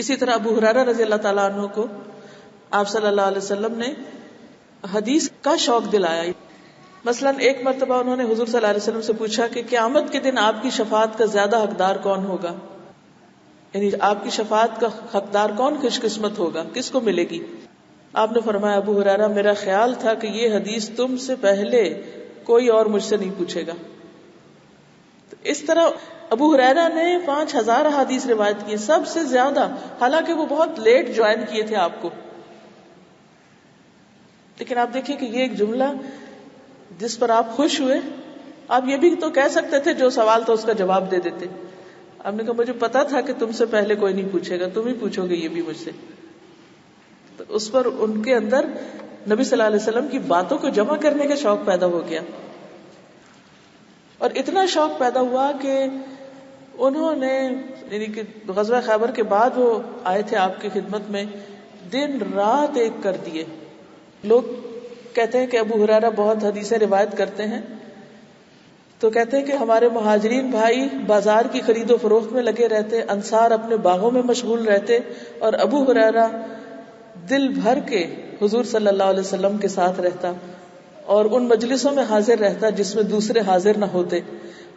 اسی طرح ابو ہریرہ رضی اللہ تعالیٰ عنہ کو آپ صلی اللہ علیہ وسلم نے حدیث کا شوق دلایا. مثلاً ایک مرتبہ انہوں نے حضور صلی اللہ علیہ وسلم سے پوچھا کہ قیامت کے دن آپ کی شفاعت کا زیادہ حقدار کون ہوگا، یعنی آپ کی شفاعت کا حقدار کون خوش قسمت ہوگا، کس کو ملے گی. آپ نے فرمایا ابو ہریرہ میرا خیال تھا کہ یہ حدیث تم سے پہلے کوئی اور مجھ سے نہیں پوچھے گا. تو اس طرح ابو ہریرہ نے 5000 حدیث روایت کی، سب سے زیادہ، حالانکہ وہ بہت لیٹ جوائن کیے تھے آپ کو. لیکن آپ دیکھیں کہ یہ ایک جملہ جس پر آپ خوش ہوئے. آپ یہ بھی تو کہہ سکتے تھے جو سوال تھا اس کا جواب دے دیتے. آپ نے کہا مجھے پتا تھا کہ تم سے پہلے کوئی نہیں پوچھے گا، تم ہی پوچھو گے یہ بھی مجھ سے. تو اس پر ان کے اندر نبی صلی اللہ علیہ وسلم کی باتوں کو جمع کرنے کا شوق پیدا ہو گیا. اور اتنا شوق پیدا ہوا کہ انہوں نے یعنی کہ غزوہ خیبر کے بعد وہ آئے تھے آپ کی خدمت میں، دن رات ایک کر دیے. لوگ کہتے ہیں کہ ابو ہریرہ بہت حدیثیں روایت کرتے ہیں، تو کہتے ہیں کہ ہمارے مہاجرین بھائی بازار کی خرید و فروخت میں لگے رہتے، انصار اپنے باغوں میں مشغول رہتے، اور ابو ہریرہ دل بھر کے حضور صلی اللہ علیہ وسلم کے ساتھ رہتا اور ان مجلسوں میں حاضر رہتا جس میں دوسرے حاضر نہ ہوتے،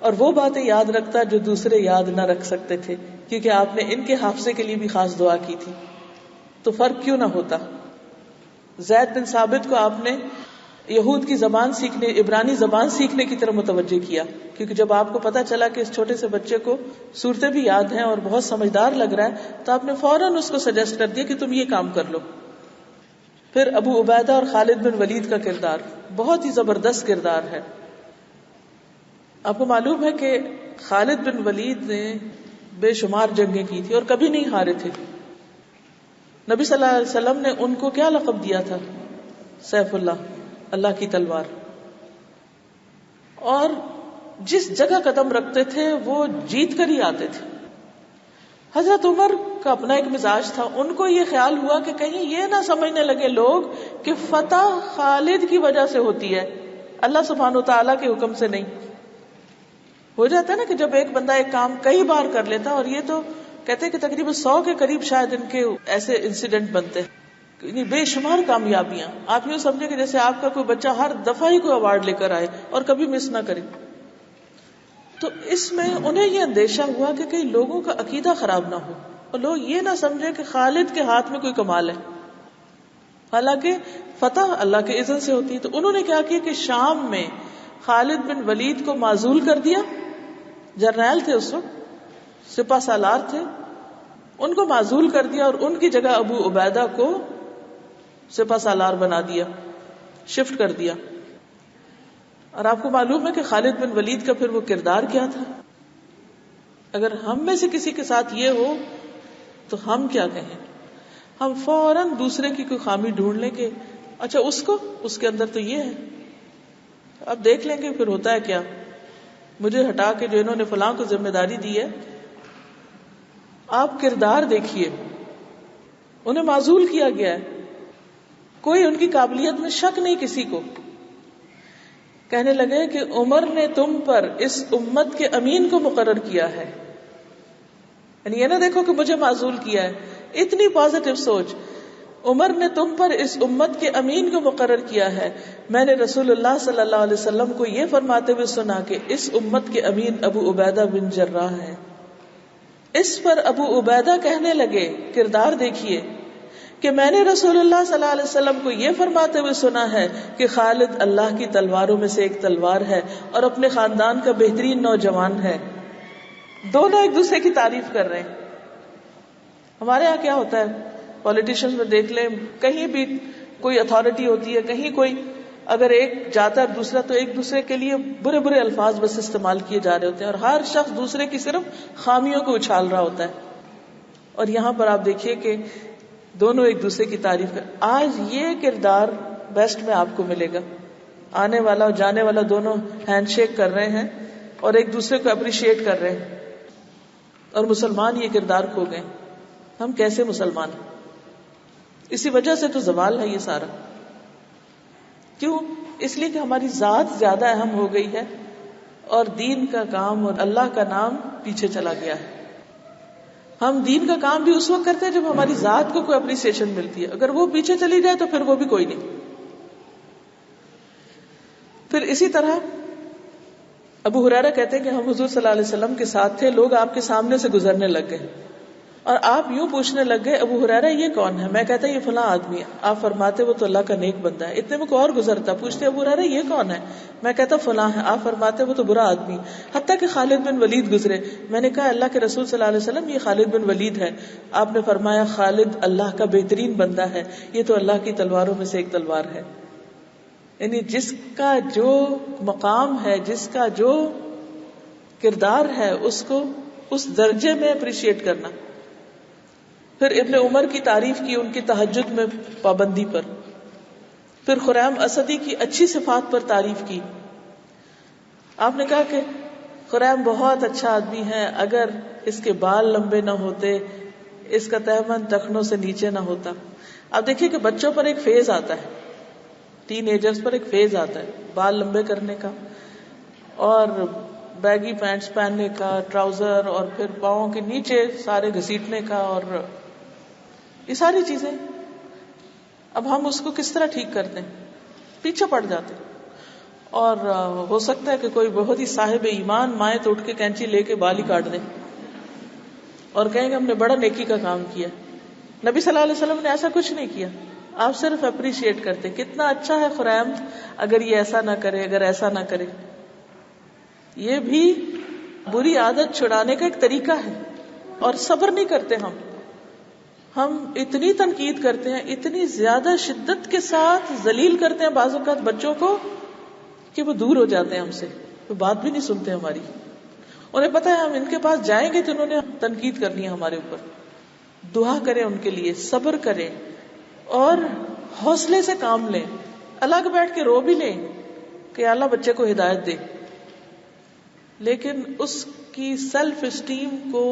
اور وہ باتیں یاد رکھتا جو دوسرے یاد نہ رکھ سکتے تھے، کیونکہ آپ نے ان کے حافظے کے لیے بھی خاص دعا کی تھی. تو فرق کیوں نہ ہوتا. زید بن ثابت کو آپ نے یہود کی زبان سیکھنے، عبرانی زبان سیکھنے کی طرف متوجہ کیا، کیونکہ جب آپ کو پتا چلا کہ اس چھوٹے سے بچے کو صورتیں بھی یاد ہیں اور بہت سمجھدار لگ رہا ہے، تو آپ نے فوراً اس کو سجیسٹ کر دیا کہ تم یہ کام کر لو. پھر ابو عبیدہ اور خالد بن ولید کا کردار بہت ہی زبردست کردار ہے. آپ کو معلوم ہے کہ خالد بن ولید نے بے شمار جنگیں کی تھی اور کبھی نہیں ہارے تھے. نبی صلی اللہ علیہ وسلم نے ان کو کیا لقب دیا تھا؟ سیف اللہ، اللہ کی تلوار. اور جس جگہ قدم رکھتے تھے وہ جیت کر ہی آتے تھے. حضرت عمر کا اپنا ایک مزاج تھا، ان کو یہ خیال ہوا کہ کہیں یہ نہ سمجھنے لگے لوگ کہ فتح خالد کی وجہ سے ہوتی ہے، اللہ سبحانہ وتعالیٰ کے حکم سے نہیں. ہو جاتا ہے نا کہ جب ایک بندہ ایک کام کئی بار کر لیتا، اور یہ تو کہتے ہیں کہ تقریباً 100 کے قریب شاید ان کے ایسے انسیڈنٹ بنتے ہیں، بے شمار کامیابیاں. آپ یوں سمجھے کہ جیسے آپ کا کوئی بچہ ہر دفعہ ہی کوئی ایوارڈ لے کر آئے اور کبھی مس نہ کرے. تو اس میں انہیں یہ اندیشہ ہوا کہ کئی لوگوں کا عقیدہ خراب نہ ہو اور لوگ یہ نہ سمجھے کہ خالد کے ہاتھ میں کوئی کمال ہے، حالانکہ فتح اللہ کے اذن سے ہوتی ہے. تو انہوں نے کیا کیا کہ شام میں خالد بن ولید کو معزول کر دیا. جرنیل تھے اس وقت، سپہ سالار تھے، ان کو معزول کر دیا اور ان کی جگہ ابو عبیدہ کو سپہ سالار بنا دیا، شفٹ کر دیا. اور آپ کو معلوم ہے کہ خالد بن ولید کا پھر وہ کردار کیا تھا. اگر ہم میں سے کسی کے ساتھ یہ ہو تو ہم کیا کہیں؟ ہم فوراً دوسرے کی کوئی خامی ڈھونڈ لیں کہ اچھا اس کے اندر تو یہ ہے. اب دیکھ لیں گے پھر ہوتا ہے کیا. مجھے ہٹا کے جو انہوں نے فلاں کو ذمہ داری دی ہے، آپ کردار دیکھیے. انہیں معزول کیا گیا ہے، کوئی ان کی قابلیت میں شک نہیں کسی کو. کہنے لگے کہ عمر نے تم پر اس امت کے امین کو مقرر کیا ہے. یعنی یہ نہ دیکھو کہ مجھے معزول کیا ہے، اتنی پازیٹو سوچ. عمر نے تم پر اس امت کے امین کو مقرر کیا ہے. میں نے رسول اللہ صلی اللہ علیہ وسلم کو یہ فرماتے ہوئے سنا کہ اس امت کے امین ابو عبیدہ بن جراح ہے. اس پر ابو عبیدہ کہنے لگے، کردار دیکھیے، کہ میں نے رسول اللہ صلی اللہ علیہ وسلم کو یہ فرماتے ہوئے سنا ہے کہ خالد اللہ کی تلواروں میں سے ایک تلوار ہے اور اپنے خاندان کا بہترین نوجوان ہے. دونوں ایک دوسرے کی تعریف کر رہے ہیں. ہمارے یہاں کیا ہوتا ہے، پولیٹیشنز میں دیکھ لیں، کہیں بھی کوئی اتھارٹی ہوتی ہے، کہیں کوئی اگر ایک جاتا ہے دوسرا، تو ایک دوسرے کے لیے برے برے الفاظ بس استعمال کیے جا رہے ہوتے ہیں اور ہر شخص دوسرے کی صرف خامیوں کو اچھال رہا ہوتا ہے. اور یہاں پر آپ دیکھیے کہ دونوں ایک دوسرے کی تعریف کر. آج یہ کردار بیسٹ میں آپ کو ملے گا. آنے والا اور جانے والا دونوں ہینڈ شیک کر رہے ہیں اور ایک دوسرے کو اپریشیٹ کر رہے ہیں، اور مسلمان یہ کردار کھو گئے. ہم کیسے مسلمان ہیں؟ اسی وجہ سے تو زوال ہے یہ سارا. کیوں؟ اس لیے کہ ہماری ذات زیادہ اہم ہو گئی ہے اور دین کا کام اور اللہ کا نام پیچھے چلا گیا ہے. ہم دین کا کام بھی اس وقت کرتے ہیں جب ہماری ذات کو کوئی اپریسیشن ملتی ہے. اگر وہ پیچھے چلی جائے تو پھر وہ بھی کوئی نہیں. پھر اسی طرح ابو ہریرہ کہتے ہیں کہ ہم حضور صلی اللہ علیہ وسلم کے ساتھ تھے, لوگ آپ کے سامنے سے گزرنے لگ گئے اور آپ یوں پوچھنے لگ گئے, ابو ہریرہ یہ کون ہے؟ میں کہتا یہ فلاں آدمی ہے. آپ فرماتے وہ تو اللہ کا نیک بندہ ہے. اتنے میں کوئی اور گزرتا, پوچھتے ابو ہریرہ یہ کون ہے؟ میں کہتا فلاں ہے. آپ فرماتے وہ تو برا آدمی. حتیٰ کہ خالد بن ولید گزرے. میں نے کہا اللہ کے رسول صلی اللہ علیہ وسلم یہ خالد بن ولید ہے. آپ نے فرمایا خالد اللہ کا بہترین بندہ ہے, یہ تو اللہ کی تلواروں میں سے ایک تلوار ہے. یعنی جس کا جو مقام ہے, جس کا جو کردار ہے, اس کو اس درجے میں اپریشیٹ کرنا. پھر ابن عمر کی تعریف کی ان کی تہجد میں پابندی پر. پھر خریم اسدی کی اچھی صفات پر تعریف کی. آپ نے کہا کہ خریم بہت اچھا آدمی ہے, اگر اس کے بال لمبے نہ ہوتے, اس کا تہبند ٹخنوں سے نیچے نہ ہوتا. آپ دیکھیے کہ بچوں پر ایک فیز آتا ہے, ٹین ایجرز پر ایک فیز آتا ہے بال لمبے کرنے کا اور بیگی پینٹس پہننے کا, ٹراؤزر, اور پھر پاؤں کے نیچے سارے گھسیٹنے کا, اور یہ ساری چیزیں. اب ہم اس کو کس طرح ٹھیک کرتے ہیں؟ پیچھے پڑ جاتے. اور ہو سکتا ہے کہ کوئی بہت ہی صاحب ایمان مائیں تو اٹھ کے کینچی لے کے بال ہی کاٹ دیں اور کہیں گے ہم نے بڑا نیکی کا کام کیا. نبی صلی اللہ علیہ وسلم نے ایسا کچھ نہیں کیا. آپ صرف اپریشیٹ کرتے کتنا اچھا ہے خریم, اگر یہ ایسا نہ کرے, اگر ایسا نہ کرے. یہ بھی بری عادت چھڑانے کا ایک طریقہ ہے. اور صبر نہیں کرتے ہم اتنی تنقید کرتے ہیں, اتنی زیادہ شدت کے ساتھ ذلیل کرتے ہیں بعض اوقات بچوں کو کہ وہ دور ہو جاتے ہیں ہم سے, وہ بات بھی نہیں سنتے ہماری. انہیں پتہ ہے ہم ان کے پاس جائیں گے تو انہوں نے تنقید کرنی ہے ہمارے اوپر. دعا کریں ان کے لیے, صبر کریں اور حوصلے سے کام لیں. الگ بیٹھ کے رو بھی لیں کہ اللہ بچے کو ہدایت دے, لیکن اس کی سیلف اسٹیم کو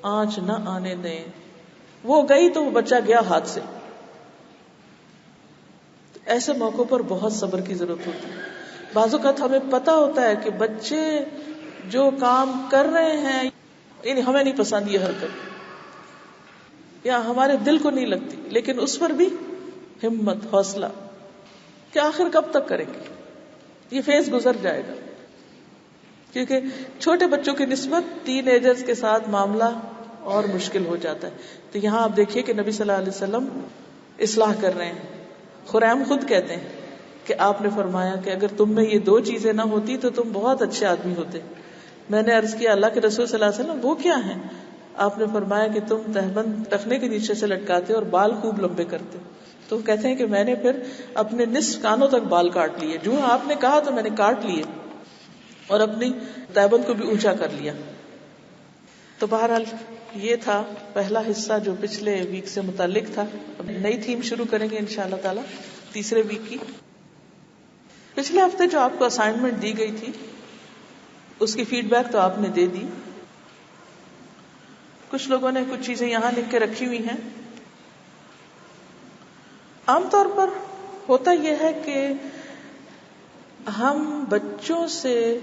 آنچ نہ آنے دیں. وہ گئی تو وہ بچہ گیا ہاتھ سے. ایسے موقعوں پر بہت صبر کی ضرورت ہوتی ہے. بعض اوقات ہمیں پتہ ہوتا ہے کہ بچے جو کام کر رہے ہیں یعنی ہمیں نہیں پسند یہ حرکت یا ہمارے دل کو نہیں لگتی, لیکن اس پر بھی ہمت, حوصلہ کہ آخر کب تک کریں گے, یہ فیز گزر جائے گا. کیونکہ چھوٹے بچوں کی نسبت ٹین ایجرز کے ساتھ معاملہ اور مشکل ہو جاتا ہے. تو یہاں آپ دیکھیے کہ نبی صلی اللہ علیہ وسلم اصلاح کر رہے ہیں. خریم خود کہتے ہیں کہ آپ نے فرمایا کہ اگر تم میں یہ دو چیزیں نہ ہوتی تو تم بہت اچھے آدمی ہوتے. میں نے عرض کیا اللہ کے رسول صلی اللہ علیہ وسلم وہ کیا ہیں؟ آپ نے فرمایا کہ تم تہبند ٹخنے کے نیچے سے لٹکاتے اور بال خوب لمبے کرتے. تو کہتے ہیں کہ میں نے پھر اپنے نصف کانوں تک بال کاٹ لیے. جو آپ نے کہا تو میں نے کاٹ لیے اور اپنی تہبند کو بھی اونچا کر لیا. تو بہرحال یہ تھا پہلا حصہ جو پچھلے ویک سے متعلق تھا. اب نئی تھیم شروع کریں گے انشاءاللہ تعالی تیسرے ویک کی. پچھلے ہفتے جو آپ کو اسائنمنٹ دی گئی تھی اس کی فیڈ بیک تو آپ نے دے دی. کچھ لوگوں نے کچھ چیزیں یہاں لکھ کے رکھی ہوئی ہیں. عام طور پر ہوتا یہ ہے کہ ہم بچوں سے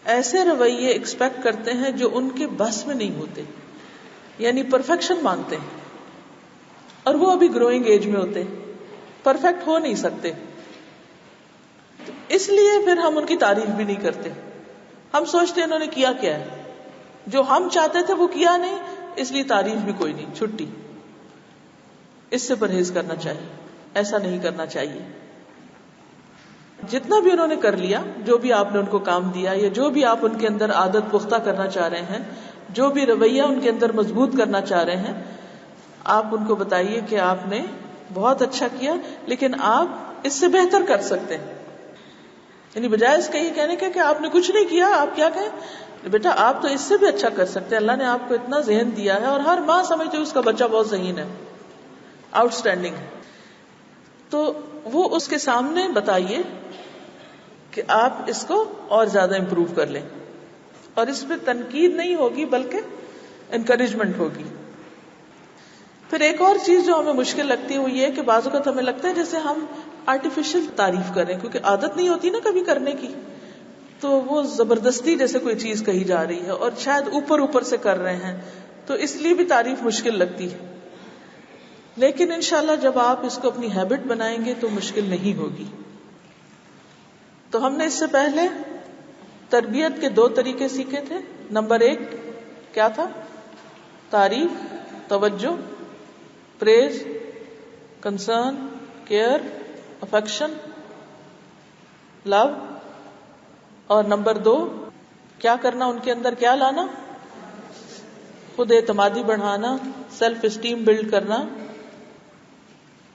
ایسے رویے ایکسپیکٹ کرتے ہیں جو ان کے بس میں نہیں ہوتے, یعنی پرفیکشن مانگتے ہیں, اور وہ ابھی گروئنگ ایج میں ہوتے, پرفیکٹ ہو نہیں سکتے. اس لیے پھر ہم ان کی تعریف بھی نہیں کرتے. ہم سوچتے ہیں انہوں نے کیا کیا ہے, جو ہم چاہتے تھے وہ کیا نہیں, اس لیے تعریف بھی کوئی نہیں, چھٹی. اس سے پرہیز کرنا چاہیے, ایسا نہیں کرنا چاہیے. جتنا بھی انہوں نے کر لیا, جو بھی آپ نے ان کو کام دیا یا جو بھی آپ ان کے اندر عادت پختہ کرنا چاہ رہے ہیں, جو بھی رویہ ان کے اندر مضبوط کرنا چاہ رہے ہیں, آپ ان کو بتائیے کہ آپ نے بہت اچھا کیا لیکن آپ اس سے بہتر کر سکتے ہیں. یعنی بجائے اس کے یہ کہنے کے کہ آپ نے کچھ نہیں کیا, آپ کیا کہیں بیٹا آپ تو اس سے بھی اچھا کر سکتے ہیں. اللہ نے آپ کو اتنا ذہن دیا ہے اور ہر ماں سمجھتی ہے اس کا بچہ بہت ذہین ہے, آؤٹ اسٹینڈنگ ہے. تو وہ اس کے سامنے بتائیے کہ آپ اس کو اور زیادہ امپروو کر لیں, اور اس پہ تنقید نہیں ہوگی بلکہ انکریجمنٹ ہوگی. پھر ایک اور چیز جو ہمیں مشکل لگتی ہے وہ یہ کہ بعض اوقات ہمیں لگتا ہے جیسے ہم آرٹیفیشل تعریف کریں, کیونکہ عادت نہیں ہوتی نا کبھی کرنے کی, تو وہ زبردستی جیسے کوئی چیز کہی جا رہی ہے اور شاید اوپر اوپر سے کر رہے ہیں. تو اس لیے بھی تعریف مشکل لگتی ہے. لیکن انشاءاللہ جب آپ اس کو اپنی ہیبٹ بنائیں گے تو مشکل نہیں ہوگی. تو ہم نے اس سے پہلے تربیت کے 2 طریقے سیکھے تھے. نمبر 1 کیا تھا؟ تعریف، توجہ، پریز، کنسرن، کیئر، افیکشن، لو. اور نمبر 2 کیا کرنا ان کے اندر؟ کیا لانا؟ خود اعتمادی بڑھانا، سیلف اسٹیم بلڈ کرنا.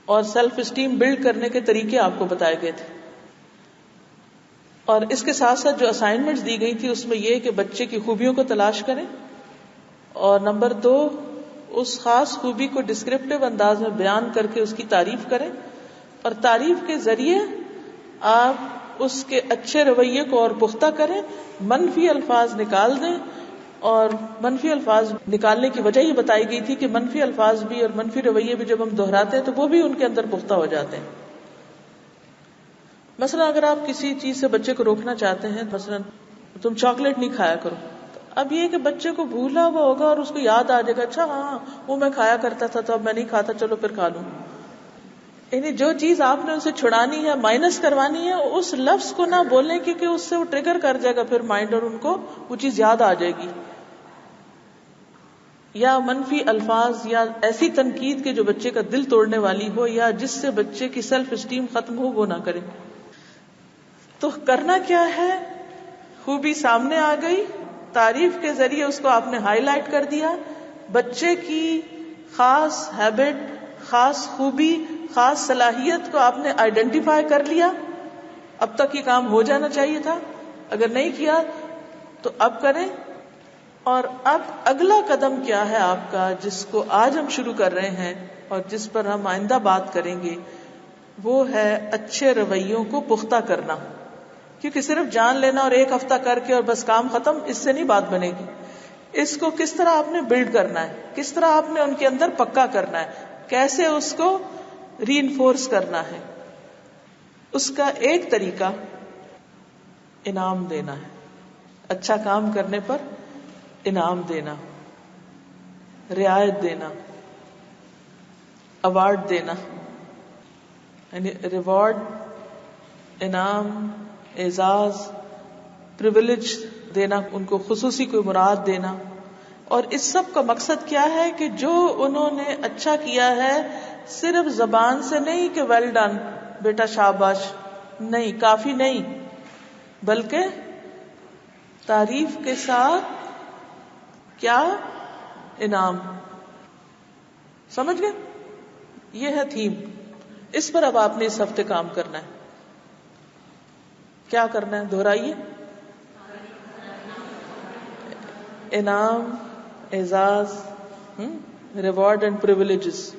اور سیلف اسٹیم بلڈ کرنے کے طریقے آپ کو بتائے گئے تھے. اور اس کے ساتھ ساتھ جو اسائنمنٹس دی گئی تھی اس میں یہ کہ بچے کی خوبیوں کو تلاش کریں، اور نمبر 2 اس خاص خوبی کو ڈسکرپٹیو انداز میں بیان کر کے اس کی تعریف کریں، اور تعریف کے ذریعے آپ اس کے اچھے رویے کو اور پختہ کریں. منفی الفاظ نکال دیں، اور منفی الفاظ نکالنے کی وجہ یہ بتائی گئی تھی کہ منفی الفاظ بھی اور منفی رویے بھی جب ہم دہراتے ہیں تو وہ بھی ان کے اندر پختہ ہو جاتے ہیں. مثلا اگر آپ کسی چیز سے بچے کو روکنا چاہتے ہیں، مثلا تم چاکلیٹ نہیں کھایا کرو، اب یہ کہ بچے کو بھولا ہوا ہوگا اور اس کو یاد آ جائے گا، اچھا ہاں وہ میں کھایا کرتا تھا تو اب میں نہیں کھاتا، چلو پھر کھا لوں. یعنی جو چیز آپ نے ان سے چھڑانی ہے، مائنس کروانی ہے، اس لفظ کو نہ بولیں کیونکہ اس سے وہ ٹریگر کر جائے گا پھر مائنڈ، اور ان کو وہ چیز یاد آ جائے گی. یا منفی الفاظ یا ایسی تنقید کے جو بچے کا دل توڑنے والی ہو یا جس سے بچے کی سیلف اسٹیم ختم ہو، وہ نہ کریں. تو کرنا کیا ہے؟ خوبی سامنے آ گئی، تعریف کے ذریعے اس کو آپ نے ہائی لائٹ کر دیا، بچے کی خاص ہیبٹ، خاص خوبی، خاص صلاحیت کو آپ نے آئیڈینٹیفائی کر لیا. اب تک یہ کام ہو جانا چاہیے تھا، اگر نہیں کیا تو اب کریں. اور اب اگلا قدم کیا ہے آپ کا، جس کو آج ہم شروع کر رہے ہیں اور جس پر ہم آئندہ بات کریں گے، وہ ہے اچھے رویوں کو پختہ کرنا. کیونکہ صرف جان لینا اور 1 ہفتہ کر کے اور بس کام ختم، اس سے نہیں بات بنے گی. اس کو کس طرح آپ نے بلڈ کرنا ہے، کس طرح آپ نے ان کے اندر پکا کرنا ہے، کیسے اس کو ری انفورس کرنا ہے. اس کا ایک طریقہ انعام دینا ہے. اچھا کام کرنے پر انعام دینا، رعایت دینا، ایوارڈ دینا. یعنی ریوارڈ، انعام، اعزاز، پریویلیج دینا، ان کو خصوصی کوئی مراد دینا. اور اس سب کا مقصد کیا ہے کہ جو انہوں نے اچھا کیا ہے صرف زبان سے نہیں کہ ویل ڈن بیٹا شاباش، نہیں، کافی نہیں، بلکہ تعریف کے ساتھ کیا؟ انعام. سمجھ گئے؟ یہ ہے تھیم. اس پر اب آپ نے اس ہفتے کام کرنا ہے. کیا کرنا ہے؟ دہرائیے. انعام، اعزاز، ریوارڈ اینڈ پریویلیجز.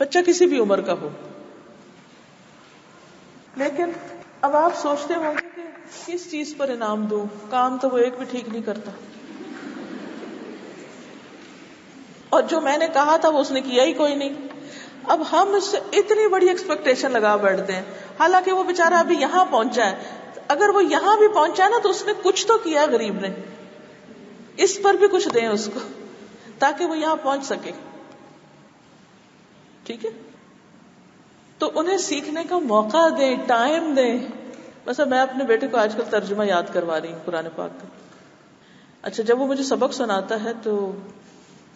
بچہ کسی بھی عمر کا ہو. لیکن اب آپ سوچتے ہوں گے کہ کس چیز پر انعام دوں، کام تو وہ ایک بھی ٹھیک نہیں کرتا، اور جو میں نے کہا تھا وہ اس نے کیا ہی کوئی نہیں. اب ہم اس سے اتنی بڑی ایکسپیکٹیشن لگا بیٹھتے ہیں، حالانکہ وہ بیچارہ ابھی یہاں پہنچا ہے. اگر وہ یہاں بھی پہنچا نا تو اس نے کچھ تو کیا، غریب نے. اس پر بھی کچھ دیں اس کو تاکہ وہ یہاں پہنچ سکے. ٹھیک ہے؟ تو انہیں سیکھنے کا موقع دیں، ٹائم دیں. مثلا میں اپنے بیٹے کو آج کل ترجمہ یاد کروا رہی ہوں قرآن پاک کا. اچھا جب وہ مجھے سبق سناتا ہے تو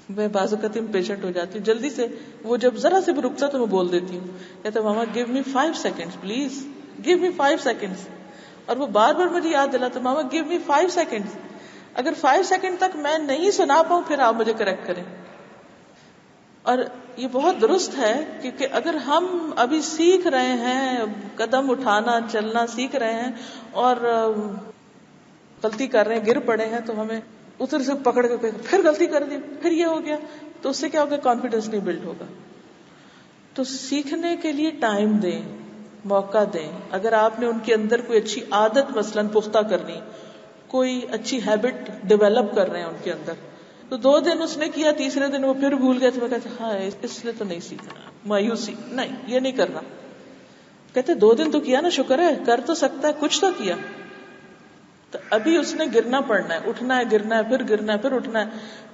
میں بعض اوقات پیشنٹ ہو جاتی ہوں جلدی سے. وہ جب ذرا سے بھی رکتا تو میں بول دیتی ہوں، کہتا ماما give me 5 seconds please, give me 5 seconds. اور وہ بار بار مجھے یاد دلاتا، ماما گیو می 5 seconds. اگر 5 سیکنڈ تک میں نہیں سنا پاؤں پھر آپ مجھے کریکٹ کریں. اور یہ بہت درست ہے، کیونکہ اگر ہم ابھی سیکھ رہے ہیں، قدم اٹھانا چلنا سیکھ رہے ہیں اور غلطی کر رہے ہیں، گر پڑے ہیں، تو ہمیں ادھر سے پکڑ کے پھر غلطی کر دی، پھر یہ ہو گیا، تو اس سے کیا ہوگا؟ کانفیڈنس نہیں بلڈ ہوگا. تو سیکھنے کے لیے ٹائم دیں، موقع دیں. اگر آپ نے ان کے اندر کوئی اچھی عادت مثلاً پختہ کرنی، کوئی اچھی ہیبٹ ڈیولپ کر رہے ہیں ان کے اندر، تو 2 دن اس نے کیا، تیسرے دن وہ پھر بھول گئے، تو میں کہتے ہاں اس نے تو نہیں سیکھنا، مایوسی، نہیں یہ نہیں کرنا. کہتے 2 دن تو کیا نا، شکر ہے، کر تو سکتا ہے، کچھ تو کیا. تو ابھی اس نے گرنا پڑنا ہے، اٹھنا ہے، گرنا ہے، پھر گرنا ہے، پھر اٹھنا ہے.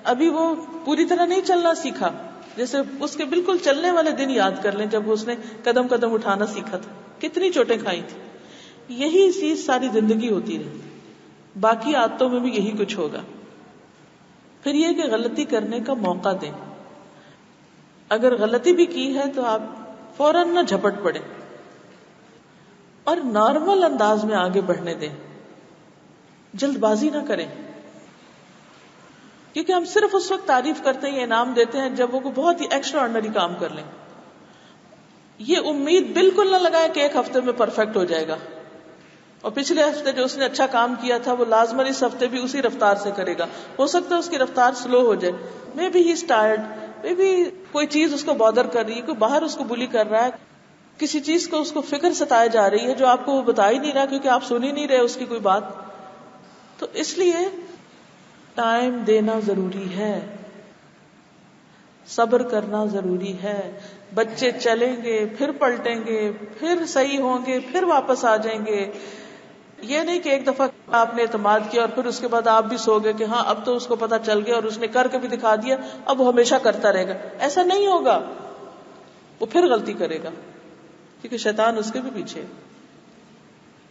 ابھی وہ پوری طرح نہیں چلنا سیکھا. جیسے اس کے بالکل چلنے والے دن یاد کر لیں جب اس نے قدم قدم اٹھانا سیکھا تھا، کتنی چوٹیں کھائی تھی. یہی چیز ساری زندگی ہوتی رہی. باقی عادتوں میں بھی یہی کچھ ہوگا. پھر یہ کہ غلطی کرنے کا موقع دیں. اگر غلطی بھی کی ہے تو آپ فوراً نہ جھپٹ پڑے اور نارمل انداز میں آگے بڑھنے دیں، جلد بازی نہ کریں. کیونکہ ہم صرف اس وقت تعریف کرتے ہیں، انعام دیتے ہیں جب وہ کوئی بہت ہی ایکسٹرا آرڈنری کام کر لیں. یہ امید بالکل نہ لگائیں کہ ایک ہفتے میں پرفیکٹ ہو جائے گا، اور پچھلے ہفتے جو اس نے اچھا کام کیا تھا وہ لازماً اس ہفتے بھی اسی رفتار سے کرے گا. ہو سکتا ہے اس کی رفتار سلو ہو جائے، may be he is tired, may be کوئی چیز اس کو بادر کر رہی ہے، کوئی باہر اس کو بلی کر رہا ہے، کسی چیز کو اس کو فکر ستائے جا رہی ہے جو آپ کو وہ بتا ہی نہیں رہا کیونکہ آپ سن ہی نہیں رہے اس کی کوئی بات. تو اس لیے ٹائم دینا ضروری ہے، صبر کرنا ضروری ہے. بچے چلیں گے، پھر پلٹیں گے، پھر صحیح ہوں گے، پھر واپس آ جائیں گے. یہ نہیں کہ ایک دفعہ آپ نے اعتماد کیا اور پھر اس کے بعد آپ بھی سو گئے کہ ہاں اب تو اس کو پتا چل گیا اور اس نے کر کے بھی دکھا دیا، اب وہ ہمیشہ کرتا رہے گا. ایسا نہیں ہوگا، وہ پھر غلطی کرے گا کیونکہ شیطان اس کے بھی پیچھے.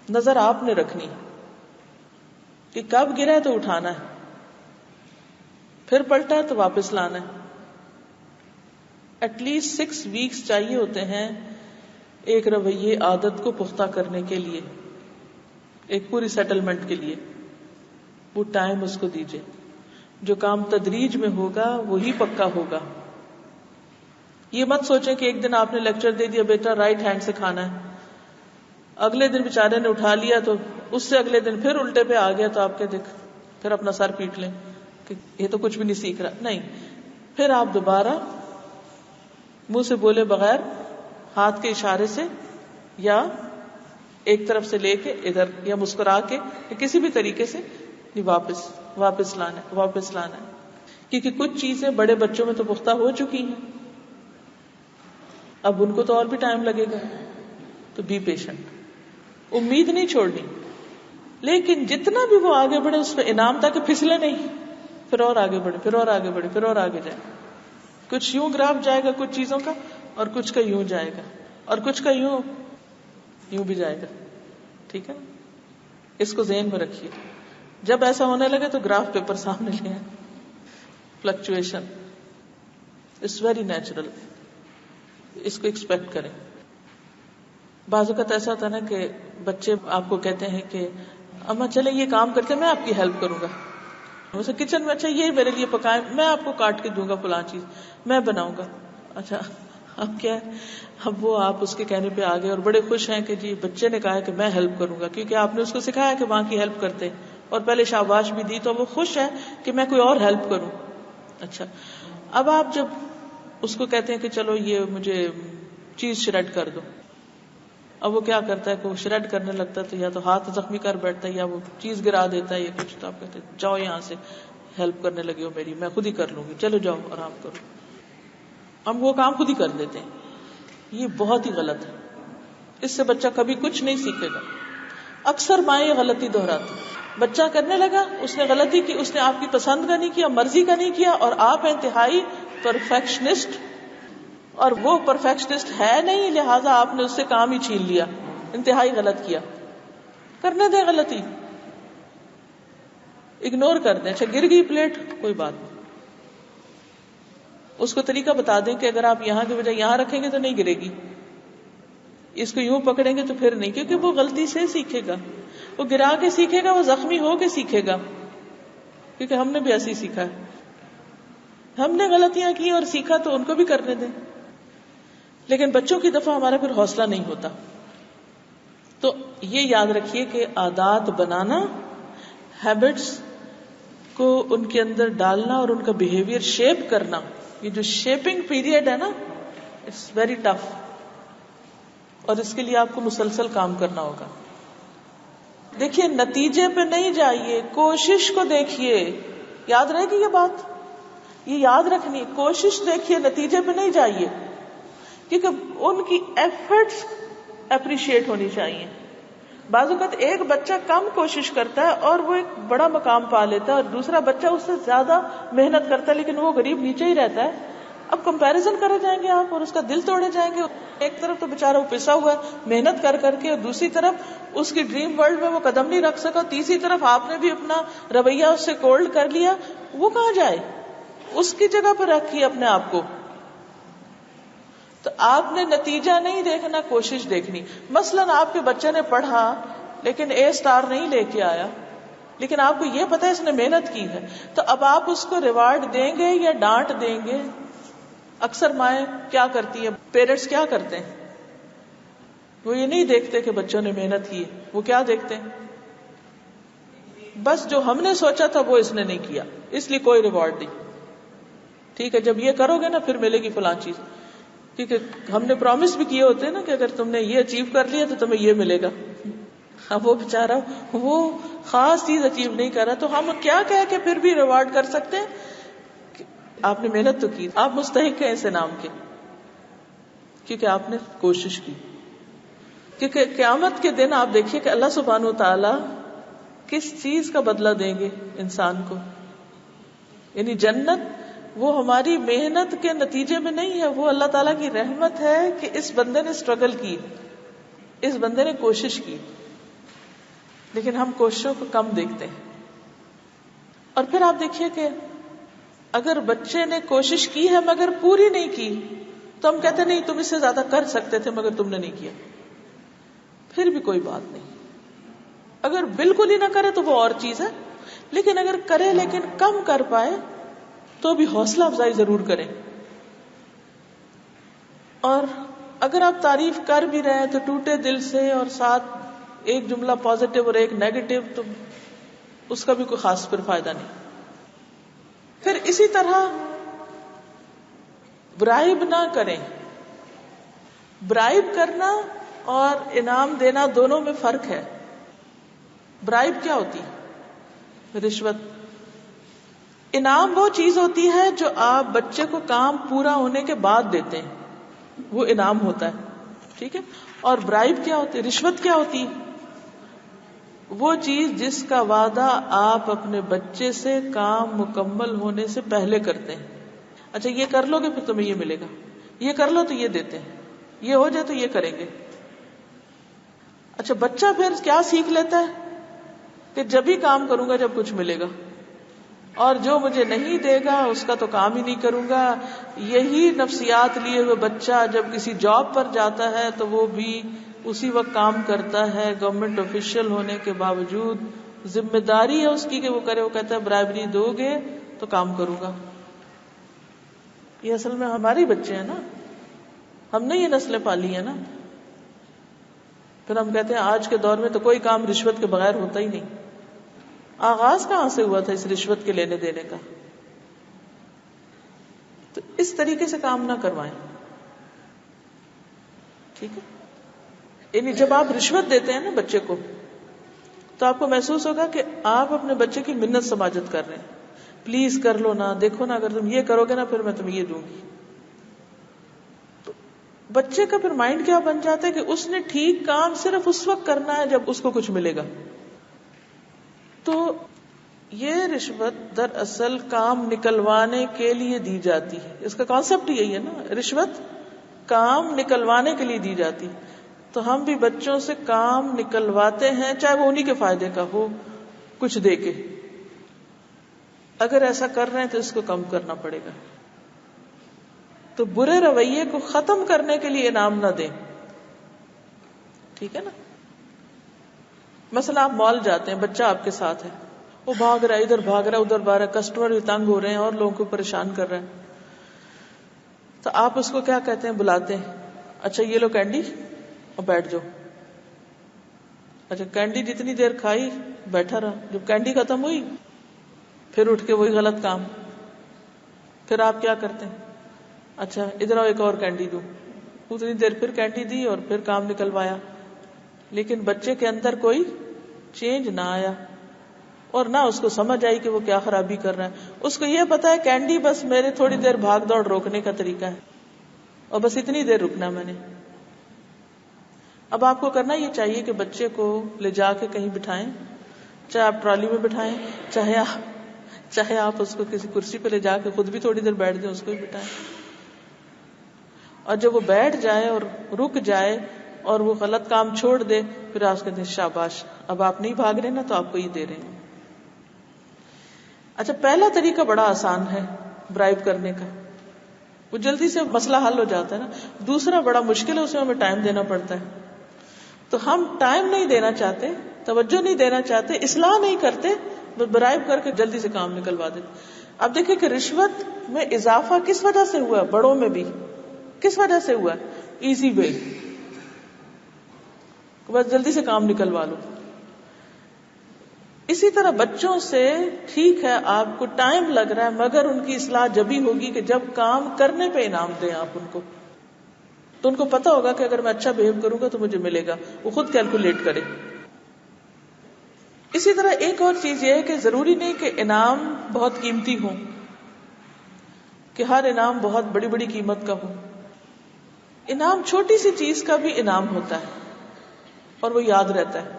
نظر آپ نے رکھنی کہ کب گرا ہے تو اٹھانا ہے، پھر پلٹا ہے تو واپس لانا ہے. ایٹ لیسٹ 6 ویکس چاہیے ہوتے ہیں ایک رویے عادت کو پختہ کرنے کے لیے، ایک پوری سیٹلمنٹ کے لیے. وہ ٹائم اس کو دیجیے. جو کام تدریج میں ہوگا وہی پکا ہوگا. یہ مت سوچیں کہ ایک دن آپ نے لیکچر دے دیا بیٹا رائٹ ہینڈ سے کھانا ہے، اگلے دن بیچارے نے اٹھا لیا تو اس سے اگلے دن پھر الٹے پہ آ گیا تو آپ کے دیکھ پھر اپنا سر پیٹ لیں کہ یہ تو کچھ بھی نہیں سیکھ رہا. نہیں، پھر آپ دوبارہ منہ سے بولے بغیر ہاتھ کے اشارے سے یا ایک طرف سے لے کے ادھر یا مسکرا کے یا کسی بھی طریقے سے واپس لانا ہے. کیونکہ کچھ چیزیں بڑے بچوں میں تو پختہ ہو چکی ہیں، اب ان کو تو اور بھی ٹائم لگے گا. تو بی پیشنٹ، امید نہیں چھوڑنی. لیکن جتنا بھی وہ آگے بڑھے اس پہ انعام تاکہ پھسلے نہیں، پھر اور آگے بڑھے، پھر اور آگے بڑھے، پھر اور آگے جائے. کچھ یوں گراف جائے گا کچھ چیزوں کا، اور کچھ کا یوں جائے گا، اور کچھ کا یوں بھی جائے گا. ٹھیک ہے، اس کو ذہن میں رکھیے. جب ایسا ہونے لگے تو گراف پیپر سامنے لیں. فلکچویشن اٹس ویری نیچرل، اس کو ایکسپیکٹ کریں. بعض اوقات ایسا ہوتا ہے نا کہ بچے آپ کو کہتے ہیں کہ اماں چلیں یہ کام کرتے ہیں، میں آپ کی ہیلپ کروں گا. اسے کچن میں، اچھا یہ میرے لیے پکائیں، میں آپ کو کاٹ کے دوں گا فلاں چیز، میں بناؤں گا. اچھا اب کیا ہے، اب وہ آپ اس کے کہنے پہ آگے اور بڑے خوش ہیں کہ جی بچے نے کہا کہ میں ہیلپ کروں گا، کیونکہ آپ نے اس کو سکھایا کہ وہاں کی ہیلپ کرتے اور پہلے شاباش بھی دی، تو وہ خوش ہے کہ میں کوئی اور ہیلپ کروں. اچھا اب آپ جب اس کو کہتے ہیں کہ چلو یہ مجھے چیز شریڈ کر دو، اب وہ کیا کرتا ہے کہ وہ شریڈ کرنے لگتا ہے تو یا تو ہاتھ زخمی کر بیٹھتا ہے یا وہ چیز گرا دیتا ہے یا کچھ. تو آپ کہتے ہیں جاؤ یہاں سے، ہیلپ کرنے لگے ہو میری، میں خود ہی کر لوں گی، چلو جاؤ آرام کرو. ہم وہ کام خود ہی کر دیتے ہیں. یہ بہت ہی غلط ہے، اس سے بچہ کبھی کچھ نہیں سیکھے گا. اکثر مائیں یہ غلطی دہراتی. بچہ کرنے لگا، اس نے غلطی کی، اس نے آپ کی پسند کا نہیں کیا، مرضی کا نہیں کیا، اور آپ انتہائی پرفیکشنسٹ، اور وہ پرفیکشنسٹ ہے نہیں، لہذا آپ نے اس سے کام ہی چھین لیا، انتہائی غلط کیا. کرنے دیں غلطی، اگنور کر دیں. اچھا گر گئی پلیٹ، کوئی بات نہیں، اس کو طریقہ بتا دیں کہ اگر آپ یہاں کے بجائے یہاں رکھیں گے تو نہیں گرے گی، اس کو یوں پکڑیں گے تو پھر نہیں. کیونکہ وہ غلطی سے سیکھے گا، وہ گرا کے سیکھے گا، وہ زخمی ہو کے سیکھے گا، کیونکہ ہم نے بھی ایسے ہی سیکھا ہے. ہم نے غلطیاں کی اور سیکھا تو ان کو بھی کرنے دیں. لیکن بچوں کی دفعہ ہمارا پھر حوصلہ نہیں ہوتا. تو یہ یاد رکھیے کہ عادات بنانا، ہیبٹس کو ان کے اندر ڈالنا اور ان کا بیہیویئر شیپ کرنا، یہ جو شیپنگ پیریڈ ہے نا، اٹس ویری ٹف، اور اس کے لیے آپ کو مسلسل کام کرنا ہوگا. دیکھیے نتیجے پہ نہیں جائیے، کوشش کو دیکھیے. یاد رہے گی یہ بات، یہ یاد رکھنی، کوشش دیکھیے، نتیجے پہ نہیں جائیے. کیونکہ ان کی ایفرٹس اپریشیٹ ہونی چاہیے. بعض اوقات ایک بچہ کم کوشش کرتا ہے اور وہ ایک بڑا مقام پا لیتا ہے، اور دوسرا بچہ اس سے زیادہ محنت کرتا ہے لیکن وہ غریب نیچے ہی رہتا ہے. اب کمپیریزن کرے جائیں گے آپ اور اس کا دل توڑے جائیں گے. ایک طرف تو بےچارا وہ پسا ہوا ہے محنت کر کر کے، اور دوسری طرف اس کی ڈریم ورلڈ میں وہ قدم نہیں رکھ سکا، تیسری طرف آپ نے بھی اپنا رویہ اس سے کولڈ کر لیا. وہ کہاں جائے؟ اس کی جگہ پر رکھیے اپنے آپ کو. تو آپ نے نتیجہ نہیں دیکھنا، کوشش دیکھنی. مثلاً آپ کے بچے نے پڑھا لیکن A* نہیں لے کے آیا، لیکن آپ کو یہ پتا ہے اس نے محنت کی ہے، تو اب آپ اس کو ریوارڈ دیں گے یا ڈانٹ دیں گے؟ اکثر مائیں کیا کرتی ہیں، پیرنٹس کیا کرتے ہیں، وہ یہ نہیں دیکھتے کہ بچوں نے محنت کی ہے، وہ کیا دیکھتے ہیں، بس جو ہم نے سوچا تھا وہ اس نے نہیں کیا اس لیے کوئی ریوارڈ نہیں. ٹھیک ہے، جب یہ کرو گے نا پھر ملے گی فلاں چیز، کیونکہ ہم نے پرومس بھی کیے ہوتے ہیں نا کہ اگر تم نے یہ اچیو کر لیا تو تمہیں یہ ملے گا. اب وہ بیچارہ وہ خاص چیز اچیو نہیں کر رہا، تو ہم کیا کہہ کے پھر بھی ریوارڈ کر سکتے ہیں؟ آپ نے محنت تو کی، آپ مستحق ہیں اس انعام کے، کیونکہ آپ نے کوشش کی. کیونکہ قیامت کے دن آپ دیکھیے کہ اللہ سبحانہ و تعالی کس چیز کا بدلہ دیں گے انسان کو. یعنی جنت وہ ہماری محنت کے نتیجے میں نہیں ہے، وہ اللہ تعالیٰ کی رحمت ہے کہ اس بندے نے اسٹرگل کی، اس بندے نے کوشش کی. لیکن ہم کوششوں کو کم دیکھتے ہیں. اور پھر آپ دیکھیے کہ اگر بچے نے کوشش کی ہے مگر پوری نہیں کی تو ہم کہتے نہیں تم اس سے زیادہ کر سکتے تھے مگر تم نے نہیں کیا. پھر بھی کوئی بات نہیں. اگر بالکل ہی نہ کرے تو وہ اور چیز ہے، لیکن اگر کرے لیکن کم کر پائے تو بھی حوصلہ افزائی ضرور کریں. اور اگر آپ تعریف کر بھی رہے ہیں تو ٹوٹے دل سے، اور ساتھ ایک جملہ پازیٹو اور ایک نیگیٹو، تو اس کا بھی کوئی خاص پھر فائدہ نہیں. پھر اسی طرح برائب نہ کریں. برائب کرنا اور انعام دینا دونوں میں فرق ہے. برائب کیا ہوتی ہے؟ رشوت. انعام وہ چیز ہوتی ہے جو آپ بچے کو کام پورا ہونے کے بعد دیتے ہیں، وہ انعام ہوتا ہے. ٹھیک ہے. اور برائب کیا ہوتی ہے، رشوت کیا ہوتی ہے؟ وہ چیز جس کا وعدہ آپ اپنے بچے سے کام مکمل ہونے سے پہلے کرتے ہیں. اچھا یہ کر لو گے پھر تمہیں یہ ملے گا، یہ کر لو تو یہ دیتے ہیں، یہ ہو جائے تو یہ کریں گے. اچھا بچہ پھر کیا سیکھ لیتا ہے کہ جب ہی کام کروں گا جب کچھ ملے گا، اور جو مجھے نہیں دے گا اس کا تو کام ہی نہیں کروں گا. یہی نفسیات لیے ہوئے بچہ جب کسی جاب پر جاتا ہے تو وہ بھی اسی وقت کام کرتا ہے، گورنمنٹ آفیشل ہونے کے باوجود ذمہ داری ہے اس کی کہ وہ کرے. وہ کہتا ہے برائبری دو گے تو کام کروں گا. یہ اصل میں ہماری بچے ہیں نا، ہم نے یہ نسلیں پالی ہیں نا. پھر ہم کہتے ہیں آج کے دور میں تو کوئی کام رشوت کے بغیر ہوتا ہی نہیں. آغاز کہاں سے ہوا تھا اس رشوت کے لینے دینے کا؟ تو اس طریقے سے کام نہ کروائیں. ٹھیک ہے. یعنی جب آپ رشوت دیتے ہیں نا بچے کو تو آپ کو محسوس ہوگا کہ آپ اپنے بچے کی منت سماجت کر رہے ہیں. پلیز کر لو نا، دیکھو نا اگر تم یہ کرو گے نا پھر میں تمہیں یہ دوں گی. تو بچے کا پھر مائنڈ کیا بن جاتا ہے کہ اس نے ٹھیک کام صرف اس وقت کرنا ہے جب اس کو کچھ ملے گا. تو یہ رشوت دراصل کام نکلوانے کے لیے دی جاتی ہے. اس کا کانسیپٹ یہی ہے نا، رشوت کام نکلوانے کے لیے دی جاتی. تو ہم بھی بچوں سے کام نکلواتے ہیں چاہے وہ انہی کے فائدے کا ہو، کچھ دے کے. اگر ایسا کر رہے ہیں تو اس کو کم کرنا پڑے گا. تو برے رویے کو ختم کرنے کے لیے انعام نہ دیں. ٹھیک ہے نا. مثلا آپ مال جاتے ہیں، بچہ آپ کے ساتھ ہے، وہ بھاگ رہا ہے، ادھر بھاگ رہا ہے ادھر بھاگ رہا ہے، کسٹمر بھی تنگ ہو رہے ہیں اور لوگوں کو پریشان کر رہے ہیں. تو آپ اس کو کیا کہتے ہیں؟ بلاتے ہیں، اچھا یہ لو کینڈی اور بیٹھ جاؤ. اچھا کینڈی جتنی دیر کھائی بیٹھا رہا، جب کینڈی ختم ہوئی پھر اٹھ کے وہی غلط کام. پھر آپ کیا کرتے ہیں؟ اچھا ادھر آؤ ایک اور کینڈی دوں. اتنی دیر پھر کینڈی دی اور پھر کام نکلوایا. لیکن بچے کے اندر کوئی چینج نہ آیا اور نہ اس کو سمجھ آئی کہ وہ کیا خرابی کر رہا ہے. اس کو یہ پتا ہے کینڈی بس میرے تھوڑی دیر بھاگ دوڑ روکنے کا طریقہ ہے اور بس اتنی دیر رکنا میں نے. اب آپ کو کرنا یہ چاہیے کہ بچے کو لے جا کے کہیں بٹھائیں، چاہے آپ ٹرالی میں بٹھائیں، چاہے آپ اس کو کسی کرسی پہ لے جا کے خود بھی تھوڑی دیر بیٹھ دیں، اس کو بھی بٹھائیں. اور جب وہ بیٹھ جائے اور رک جائے اور وہ غلط کام چھوڑ دے، پھر آپ کہتے ہیں شاباش، اب آپ نہیں بھاگ رہے نا تو آپ کو یہ دے رہے ہیں. اچھا، پہلا طریقہ بڑا آسان ہے برائب کرنے کا، وہ جلدی سے مسئلہ حل ہو جاتا ہے نا. دوسرا بڑا مشکل ہے، اس میں ہمیں ٹائم دینا پڑتا ہے. تو ہم ٹائم نہیں دینا چاہتے، توجہ نہیں دینا چاہتے، اصلاح نہیں کرتے، برائب کر کے جلدی سے کام نکلوا دیتے. اب دیکھیں کہ رشوت میں اضافہ کس وجہ سے ہوا ہے، بڑوں میں بھی کس وجہ سے ہوا ہے؟ ایزی وے، بس جلدی سے کام نکلوا لو. اسی طرح بچوں سے ٹھیک ہے آپ کو ٹائم لگ رہا ہے، مگر ان کی اصلاح جبھی ہوگی کہ جب کام کرنے پہ انعام دیں آپ ان کو. تو ان کو پتا ہوگا کہ اگر میں اچھا بہیو کروں گا تو مجھے ملے گا، وہ خود کیلکولیٹ کرے. اسی طرح ایک اور چیز یہ ہے کہ ضروری نہیں کہ انعام بہت قیمتی ہو، کہ ہر انعام بہت بڑی بڑی قیمت کا ہو. انعام چھوٹی سی چیز کا بھی انعام ہوتا ہے اور وہ یاد رہتا ہے.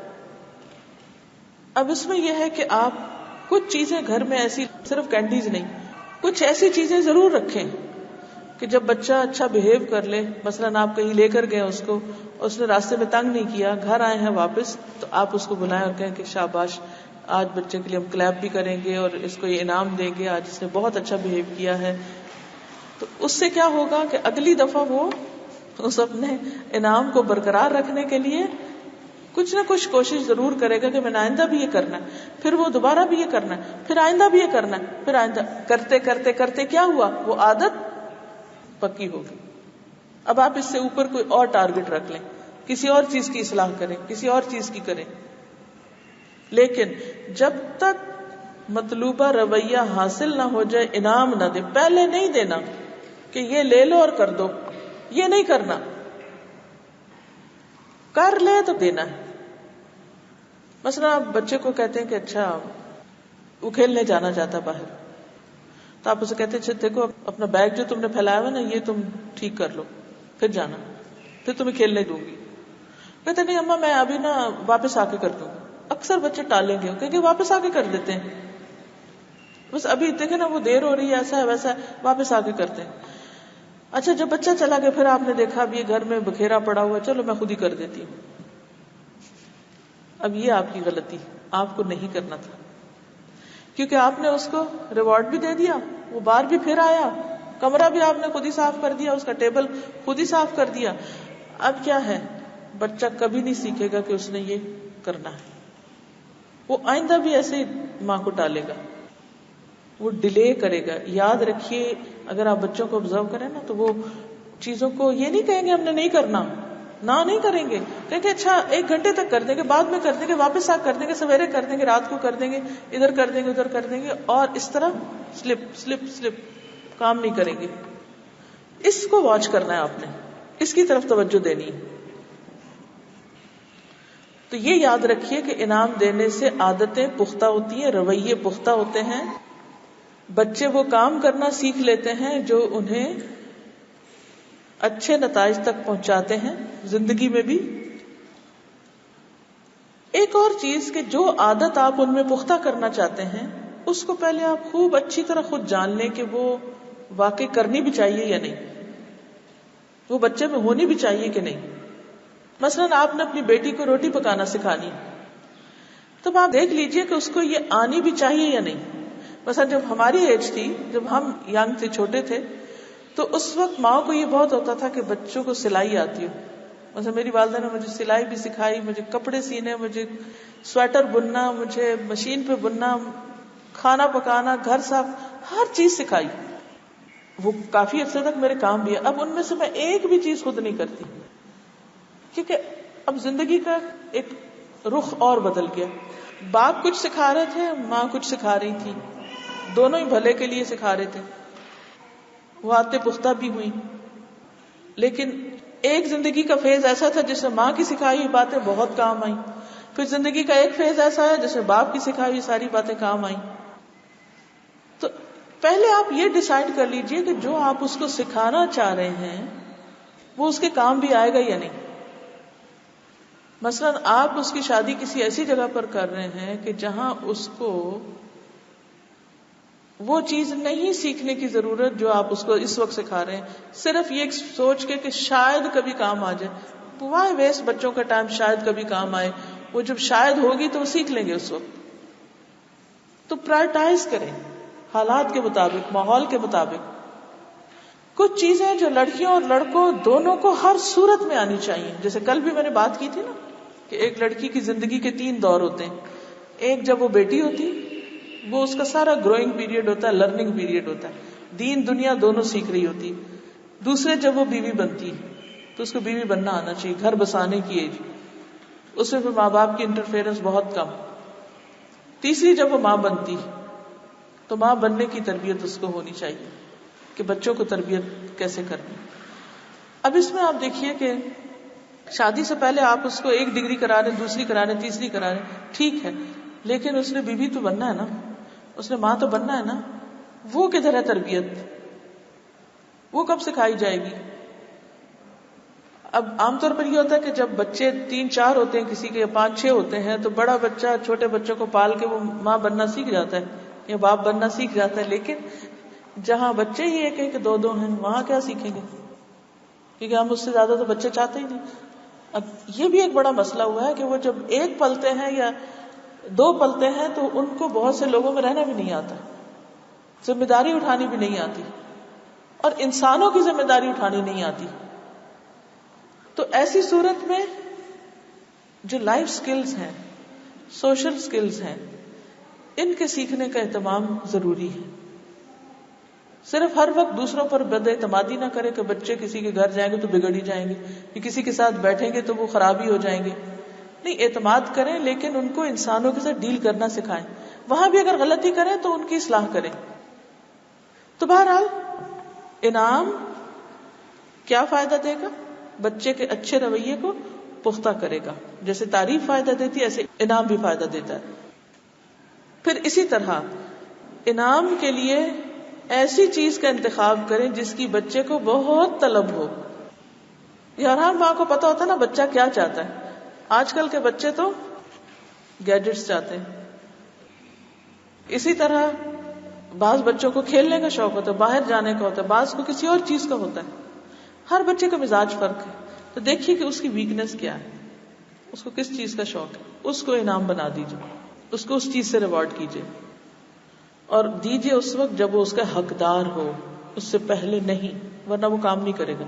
اب اس میں یہ ہے کہ آپ کچھ چیزیں گھر میں ایسی، صرف کینڈیز نہیں، کچھ ایسی چیزیں ضرور رکھیں کہ جب بچہ اچھا بہیو کر لے، مثلاً آپ کہیں لے کر گئے اس کو، اس نے راستے میں تنگ نہیں کیا، گھر آئے ہیں واپس، تو آپ اس کو بلائیں اور کہیں کہ شاباش، آج بچے کے لیے ہم کلیپ بھی کریں گے اور اس کو یہ انعام دیں گے، آج اس نے بہت اچھا بہیو کیا ہے. تو اس سے کیا ہوگا کہ اگلی دفعہ وہ اس اپنے انعام کو برقرار رکھنے کے لیے کچھ نہ کچھ کوشش ضرور کرے گا کہ میں نے آئندہ بھی یہ کرنا ہے، پھر وہ دوبارہ بھی یہ کرنا ہے، پھر آئندہ بھی یہ کرنا ہے، پھر آئندہ کرتے کرتے کرتے کیا ہوا، وہ عادت پکی ہوگی. اب آپ اس سے اوپر کوئی اور ٹارگٹ رکھ لیں، کسی اور چیز کی اصلاح کریں، کسی اور چیز کی کریں، لیکن جب تک مطلوبہ رویہ حاصل نہ ہو جائے انعام نہ دے. پہلے نہیں دینا کہ یہ لے لو اور کر دو، یہ نہیں کرنا. کر لے تو دینا ہے. مثلا آپ بچے کو کہتے ہیں کہ اچھا وہ کھیلنے جانا چاہتا ہے باہر، تو آپ اسے کہتے ہیں اچھا دیکھو اپنا بیگ جو تم نے پھیلایا ہوا نا یہ تم ٹھیک کر لو، پھر جانا، پھر تمہیں کھیلنے دوں گی. کہتے نہیں اماں میں ابھی نا واپس آ کے کر دوں گا. اکثر بچے ٹالیں گے کیونکہ واپس آ کے کر دیتے ہیں، بس ابھی دیکھیں نا وہ دیر ہو رہی ہے، ایسا ہے ویسا ہے، واپس آ کے کرتے ہیں. اچھا جب بچہ چلا گیا پھر آپ نے دیکھا اب یہ گھر میں بکھیرا پڑا ہوا، چلو میں خود ہی کر دیتی ہوں. اب یہ آپ کی غلطی، آپ کو نہیں کرنا تھا، کیونکہ آپ نے اس کو ریوارڈ بھی دے دیا، وہ بار بھی پھر آیا، کمرہ بھی آپ نے خود ہی صاف کر دیا، اس کا ٹیبل خود ہی صاف کر دیا. اب کیا ہے، بچہ کبھی نہیں سیکھے گا کہ اس نے یہ کرنا ہے، وہ آئندہ بھی ایسے ہی ماں کو ٹالے گا، وہ ڈیلے کرے گا. یاد رکھیے اگر آپ بچوں کو آبزرو کریں نا تو وہ چیزوں کو یہ نہیں کہیں گے ہم نے نہیں کرنا، نہ نہیں کریں گے، کہیں گے اچھا 1 گھنٹے تک کر دیں گے، بعد میں کر دیں گے، واپس آ کر دیں گے، سویرے کر دیں گے، رات کو کر دیں گے، ادھر کر دیں گے ادھر کر دیں گے، اور اس طرح سلپ سلپ سلپ کام نہیں کریں گے. اس کو واچ کرنا ہے آپ نے، اس کی طرف توجہ دینی ہے. تو یہ یاد رکھیے کہ انعام دینے سے عادتیں پختہ ہوتی ہیں، رویے پختہ ہوتے ہیں، بچے وہ کام کرنا سیکھ لیتے ہیں جو انہیں اچھے نتائج تک پہنچاتے ہیں زندگی میں بھی. ایک اور چیز کہ جو عادت آپ ان میں پختہ کرنا چاہتے ہیں اس کو پہلے آپ خوب اچھی طرح خود جان لیں کہ وہ واقعی کرنی بھی چاہیے یا نہیں، وہ بچے میں ہونی بھی چاہیے کہ نہیں. مثلاً آپ نے اپنی بیٹی کو روٹی پکانا سکھانی، تب آپ دیکھ لیجئے کہ اس کو یہ آنی بھی چاہیے یا نہیں. مثلا جب ہماری ایج تھی، جب ہم ینگ تھے، چھوٹے تھے، تو اس وقت ماں کو یہ بہت ہوتا تھا کہ بچوں کو سلائی آتی ہو. مثلا میری والدہ نے مجھے سلائی بھی سکھائی، مجھے کپڑے سینے، مجھے سویٹر بننا، مجھے مشین پہ بننا، کھانا پکانا، گھر صاف، ہر چیز سکھائی. وہ کافی عرصے تک میرے کام بھی ہے. اب ان میں سے میں ایک بھی چیز خود نہیں کرتی، کیونکہ اب زندگی کا ایک رخ اور بدل گیا. باپ کچھ سکھا رہے تھے، ماں کچھ سکھا رہی تھی، دونوں ہی بھلے کے لیے سکھا رہے تھے، وہ عادتیں پختہ بھی ہوئی. لیکن ایک زندگی کا فیز ایسا تھا جس میں ماں کی سکھائی ہوئی باتیں بہت کام آئیں، پھر زندگی کا ایک فیز ایسا ہے جس میں باپ کی سکھائی ہوئی ساری باتیں کام آئیں. تو پہلے آپ یہ ڈیسائیڈ کر لیجئے کہ جو آپ اس کو سکھانا چاہ رہے ہیں وہ اس کے کام بھی آئے گا یا نہیں. مثلاً آپ اس کی شادی کسی ایسی جگہ پر کر رہے ہیں کہ جہاں اس کو وہ چیز نہیں سیکھنے کی ضرورت جو آپ اس کو اس وقت سکھا رہے ہیں، صرف یہ سوچ کے کہ شاید کبھی کام آ جائے. وائی ویسٹ بچوں کا ٹائم، شاید کبھی کام آئے. وہ جب شاید ہوگی تو وہ سیکھ لیں گے اس وقت. تو پرائرٹائز کریں حالات کے مطابق، ماحول کے مطابق. کچھ چیزیں جو لڑکیوں اور لڑکوں دونوں کو ہر صورت میں آنی چاہیے. جیسے کل بھی میں نے بات کی تھی نا کہ ایک لڑکی کی زندگی کے 3 دور ہوتے ہیں. ایک جب وہ بیٹی ہوتی، وہ اس کا سارا گروئنگ پیریڈ ہوتا ہے، لرننگ پیریڈ ہوتا ہے، دین دنیا دونوں سیکھ رہی ہوتی. دوسرے جب وہ بیوی بنتی تو اس کو بیوی بننا آنا چاہیے، گھر بسانے کی ایج، اس میں پھر ماں باپ کی انٹرفیئرنس بہت کم. تیسری جب وہ ماں بنتی تو ماں بننے کی تربیت اس کو ہونی چاہیے کہ بچوں کو تربیت کیسے کرنی. اب اس میں آپ دیکھیے کہ شادی سے پہلے آپ اس کو ایک ڈگری کرا رہے، دوسری کرا رہے، تیسری کرا رہے، ٹھیک ہے، لیکن اس نے بیوی تو بننا ہے نا، اس نے ماں تو بننا ہے نا. وہ کدھر ہے تربیت؟ وہ کب سکھائی جائے گی؟ اب عام طور پر یہ ہوتا ہے کہ جب بچے 3-4 ہوتے ہیں، کسی کے 5-6 ہوتے ہیں، تو بڑا بچہ چھوٹے بچوں کو پال کے وہ ماں بننا سیکھ جاتا ہے یا باپ بننا سیکھ جاتا ہے. لیکن جہاں بچے ہی 1-2 ہیں، وہاں کیا سیکھیں گے؟ کیونکہ ہم اس سے زیادہ تو بچے چاہتے ہی نہیں. اب یہ بھی ایک بڑا مسئلہ ہوا ہے کہ وہ جب 1 پلتے ہیں یا 2 پلتے ہیں تو ان کو بہت سے لوگوں میں رہنا بھی نہیں آتا، ذمہ داری اٹھانی بھی نہیں آتی، اور انسانوں کی ذمہ داری اٹھانی نہیں آتی. تو ایسی صورت میں جو لائف سکلز ہیں، سوشل سکلز ہیں، ان کے سیکھنے کا اہتمام ضروری ہے. صرف ہر وقت دوسروں پر بد اعتمادی نہ کرے کہ بچے کسی کے گھر جائیں گے تو بگڑ ہی جائیں گے، کہ کسی کے ساتھ بیٹھیں گے تو وہ خراب ہی ہو جائیں گے. نہیں، اعتماد کریں لیکن ان کو انسانوں کے ساتھ ڈیل کرنا سکھائیں. وہاں بھی اگر غلطی کریں تو ان کی اصلاح کریں. تو بہرحال انعام کیا فائدہ دے گا؟ بچے کے اچھے رویے کو پختہ کرے گا. جیسے تعریف فائدہ دیتی ہے، ایسے انعام بھی فائدہ دیتا ہے. پھر اسی طرح انعام کے لیے ایسی چیز کا انتخاب کریں جس کی بچے کو بہت طلب ہو. یار ہر ماں کو پتا ہوتا ہے نا بچہ کیا چاہتا ہے. آج کل کے بچے تو گیجٹس چاہتے ہیں. اسی طرح بعض بچوں کو کھیلنے کا شوق ہوتا ہے، باہر جانے کا ہوتا ہے، بعض کو کسی اور چیز کا ہوتا ہے. ہر بچے کا مزاج فرق ہے. تو دیکھیے کہ اس کی ویکنس کیا ہے، اس کو کس چیز کا شوق ہے، اس کو انعام بنا دیجیے، اس کو اس چیز سے ریوارڈ کیجیے، اور دیجیے اس وقت جب وہ اس کا حقدار ہو، اس سے پہلے نہیں، ورنہ وہ کام نہیں کرے گا.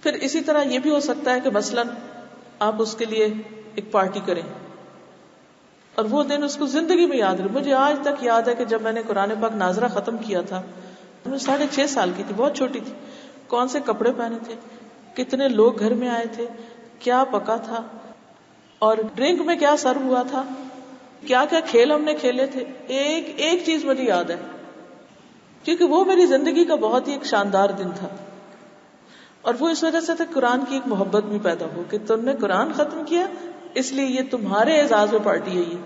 پھر اسی طرح یہ بھی ہو سکتا ہے کہ مثلاً آپ اس کے لیے ایک پارٹی کریں اور وہ دن اس کو زندگی میں یاد رہے. مجھے آج تک یاد ہے کہ جب میں نے قرآن پاک ناظرہ ختم کیا تھا، میں 6.5 سال کی تھی، بہت چھوٹی تھی. کون سے کپڑے پہنے تھے، کتنے لوگ گھر میں آئے تھے، کیا پکا تھا، اور ڈرنک میں کیا سرو ہوا تھا، کیا کیا کھیل ہم نے کھیلے تھے. ایک چیز مجھے یاد ہے کیونکہ وہ میری زندگی کا بہت ہی ایک شاندار دن تھا. اور وہ اس وجہ سے تھا قرآن کی ایک محبت بھی پیدا ہو کہ تم نے قرآن ختم کیا، اس لیے یہ تمہارے اعزاز میں پارٹی ہے. یہ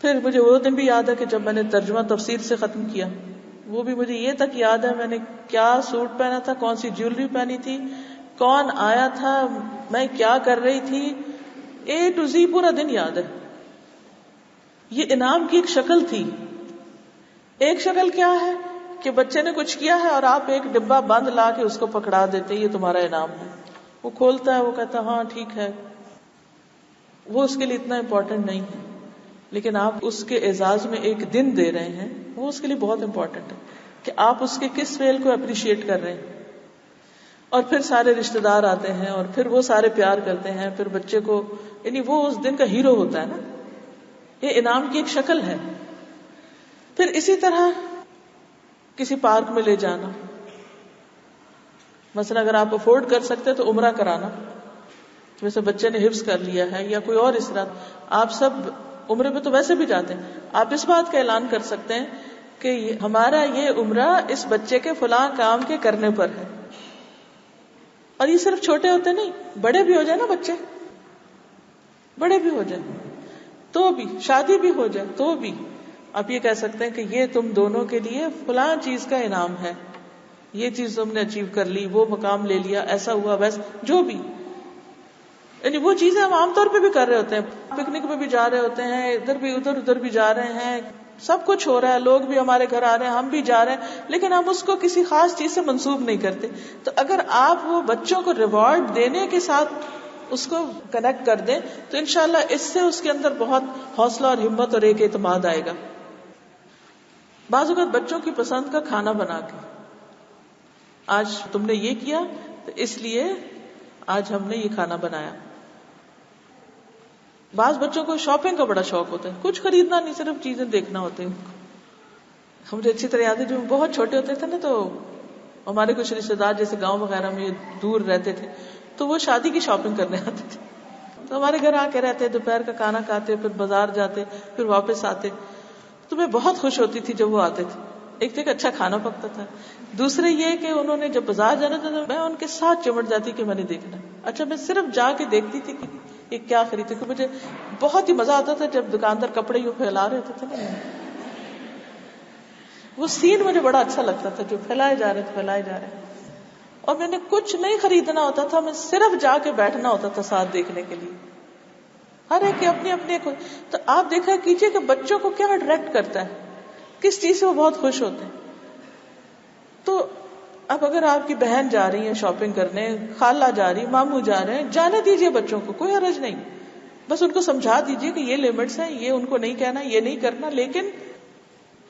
پھر مجھے وہ دن بھی یاد ہے کہ جب میں نے ترجمہ تفسیر سے ختم کیا، وہ بھی مجھے یہ تک یاد ہے میں نے کیا سوٹ پہنا تھا، کون سی جیولری پہنی تھی، کون آیا تھا، میں کیا کر رہی تھی، A to Z پورا دن یاد ہے. یہ انعام کی ایک شکل تھی. ایک شکل کیا ہے کہ بچے نے کچھ کیا ہے اور آپ ایک ڈبہ بند لا کے اس کو پکڑا دیتے، یہ تمہارا انعام ہے. وہ کھولتا ہے، وہ کہتا ہے ہاں ٹھیک ہے، وہ اس کے لیے اتنا امپورٹنٹ نہیں ہے، لیکن آپ اس کے اعزاز میں ایک دن دے رہے ہیں، وہ اس کے لیے بہت امپورٹنٹ ہے کہ آپ اس کے کس فعل کو اپریشیٹ کر رہے ہیں. اور پھر سارے رشتہ دار آتے ہیں اور پھر وہ سارے پیار کرتے ہیں، پھر بچے کو، یعنی وہ اس دن کا ہیرو ہوتا ہے نا. یہ انعام کی ایک شکل ہے. پھر اسی طرح کسی پارک میں لے جانا، مثلا اگر آپ افورڈ کر سکتے تو عمرہ کرانا، جیسے بچے نے حفظ کر لیا ہے یا کوئی اور اس طرح. آپ سب عمرے پہ تو ویسے بھی جاتے ہیں، آپ اس بات کا اعلان کر سکتے ہیں کہ ہمارا یہ عمرہ اس بچے کے فلاں کام کے کرنے پر ہے. اور یہ صرف چھوٹے ہوتے نہیں، بڑے بھی ہو جائے نا، بچے بڑے بھی ہو جائے تو بھی، شادی بھی ہو جائے تو بھی آپ یہ کہہ سکتے ہیں کہ یہ تم دونوں کے لیے فلاں چیز کا انعام ہے، یہ چیز تم نے اچیو کر لی، وہ مقام لے لیا، ایسا ہوا ویسا جو بھی. یعنی وہ چیزیں ہم عام طور پہ بھی کر رہے ہوتے ہیں، پکنک پہ بھی جا رہے ہوتے ہیں، ادھر بھی جا رہے ہیں، سب کچھ ہو رہا ہے، لوگ بھی ہمارے گھر آ رہے ہیں، ہم بھی جا رہے ہیں، لیکن ہم اس کو کسی خاص چیز سے منسوب نہیں کرتے. تو اگر آپ وہ بچوں کو ریوارڈ دینے کے ساتھ اس کو کنیکٹ کر دیں تو انشاءاللہ اس سے اس کے اندر بہت حوصلہ اور ہمت اور ایک اعتماد آئے گا. بعض اوقات بچوں کی پسند کا کھانا بنا کے، آج تم نے یہ کیا تو اس لیے آج ہم نے یہ کھانا بنایا. بعض بچوں کو شاپنگ کا بڑا شوق ہوتا ہے، کچھ خریدنا نہیں، صرف چیزیں دیکھنا ہوتے ہیں. مجھے اچھی طرح یاد ہے جب بہت چھوٹے ہوتے تھے نا، تو ہمارے کچھ رشتے دار جیسے گاؤں وغیرہ میں دور رہتے تھے تو وہ شادی کی شاپنگ کرنے آتے تھے، تو ہمارے گھر آ کے رہتے، دوپہر کا کھانا کھاتے، پھر بازار جاتے، پھر واپس آتے. تو میں بہت خوش ہوتی تھی جب وہ آتے تھے. ایک تو ایک اچھا کھانا پکتا تھا، دوسرے یہ کہ انہوں نے جب بازار جانا تھا تو میں ان کے ساتھ چمٹ جاتی کہ میں نے دیکھنا. اچھا میں صرف جا کے دیکھتی تھی کہ یہ کیا خریدتے، کہ مجھے بہت ہی مزہ آتا تھا جب دکاندار کپڑے یوں پھیلا رہے ہوتے تھے نا، وہ سین مجھے بڑا اچھا لگتا تھا، جو پھیلائے جا رہے. اور میں نے کچھ نہیں خریدنا ہوتا تھا، میں صرف جا کے بیٹھنا ہوتا تھا ساتھ دیکھنے کے لیے. ہر ایک کی اپنی اپنی. تو آپ دیکھا کیجیے کہ بچوں کو کیا اٹریکٹ کرتا ہے، کس چیز سے وہ بہت خوش ہوتے ہیں. تو اب اگر آپ کی بہن جا رہی ہے شاپنگ کرنے، خالہ جا رہی، ماموں جا رہے ہیں، جانے دیجیے بچوں کو، کوئی حرج نہیں. بس ان کو سمجھا دیجیے کہ یہ لمٹس ہیں، یہ ان کو نہیں کہنا، یہ نہیں کرنا، لیکن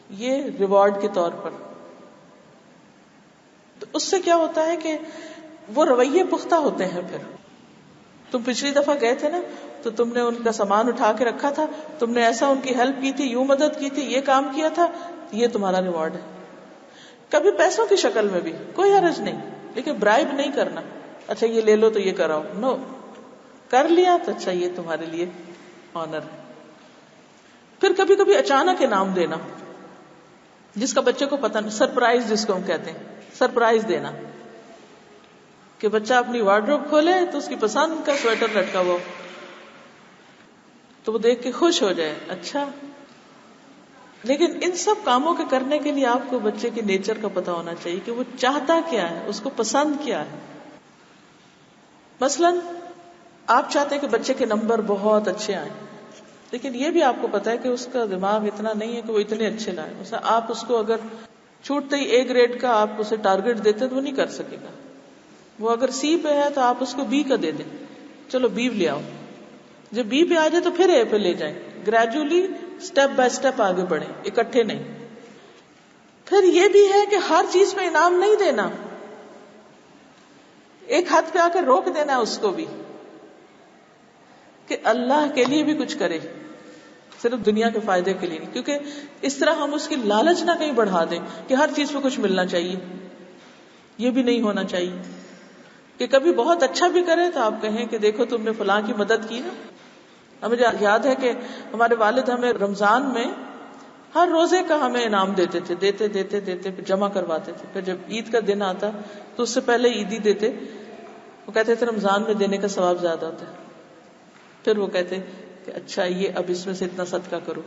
یہ ریوارڈ کے طور پر. تو اس سے کیا ہوتا ہے کہ وہ رویے پختہ ہوتے ہیں. پھر تم پچھلی دفعہ گئے تھے نا تو تم نے ان کا سامان اٹھا کے رکھا تھا، تم نے ایسا ان کی ہیلپ کی تھی، یوں مدد کی تھی، یہ کام کیا تھا، یہ تمہارا ریوارڈ ہے. کبھی پیسوں کی شکل میں بھی کوئی حرج نہیں، لیکن برائب نہیں کرنا. اچھا یہ لے لو تو یہ کراؤ، نو. کر لیا تو اچھا یہ تمہارے لیے آنر ہے. پھر کبھی کبھی اچانک انعام دینا، جس کا بچے کو پتہ نہیں، سرپرائز جس کو ہم کہتے ہیں، سرپرائز دینا کہ بچہ اپنی وارڈروب کھولے تو اس کی پسند کا سویٹر لٹکا ہوا تو وہ دیکھ کے خوش ہو جائے. اچھا، لیکن ان سب کاموں کے کرنے کے لیے آپ کو بچے کے نیچر کا پتہ ہونا چاہیے کہ وہ چاہتا کیا ہے، اس کو پسند کیا ہے. مثلا آپ چاہتے ہیں کہ بچے کے نمبر بہت اچھے آئیں، لیکن یہ بھی آپ کو پتا ہے کہ اس کا دماغ اتنا نہیں ہے کہ وہ اتنے اچھے لائے. مثلا آپ اس کو اگر چھوٹتے ہی اے گریڈ کا آپ اسے ٹارگٹ دیتے تو وہ نہیں کر سکے گا. وہ اگر سی پہ ہے تو آپ اس کو بی کا دے دیں، چلو بی لے آؤ. جب بی پہ آ جائے تو پھر اے پہ لے جائیں، گریجولی سٹیپ بائی سٹیپ آگے بڑھیں، اکٹھے نہیں. پھر یہ بھی ہے کہ ہر چیز میں انعام نہیں دینا، ایک حد پہ آ کر روک دینا اس کو بھی کہ اللہ کے لیے بھی کچھ کرے، صرف دنیا کے فائدے کے لیے نہیں. کیونکہ اس طرح ہم اس کی لالچ نہ کہیں بڑھا دیں کہ ہر چیز پہ کچھ ملنا چاہیے. یہ بھی نہیں ہونا چاہیے کہ کبھی بہت اچھا بھی کرے تو آپ کہیں کہ دیکھو تم نے فلاں کی مدد کی نا. مجھے یاد ہے کہ ہمارے والد ہمیں رمضان میں ہر روزے کا ہمیں انعام دیتے تھے، دیتے پھر جمع کرواتے تھے. پھر جب عید کا دن آتا تو اس سے پہلے عیدی دیتے. وہ کہتے تھے رمضان میں دینے کا ثواب زیادہ ہوتا ہے. پھر وہ کہتے کہ اچھا یہ اب اس میں سے اتنا صدقہ کرو.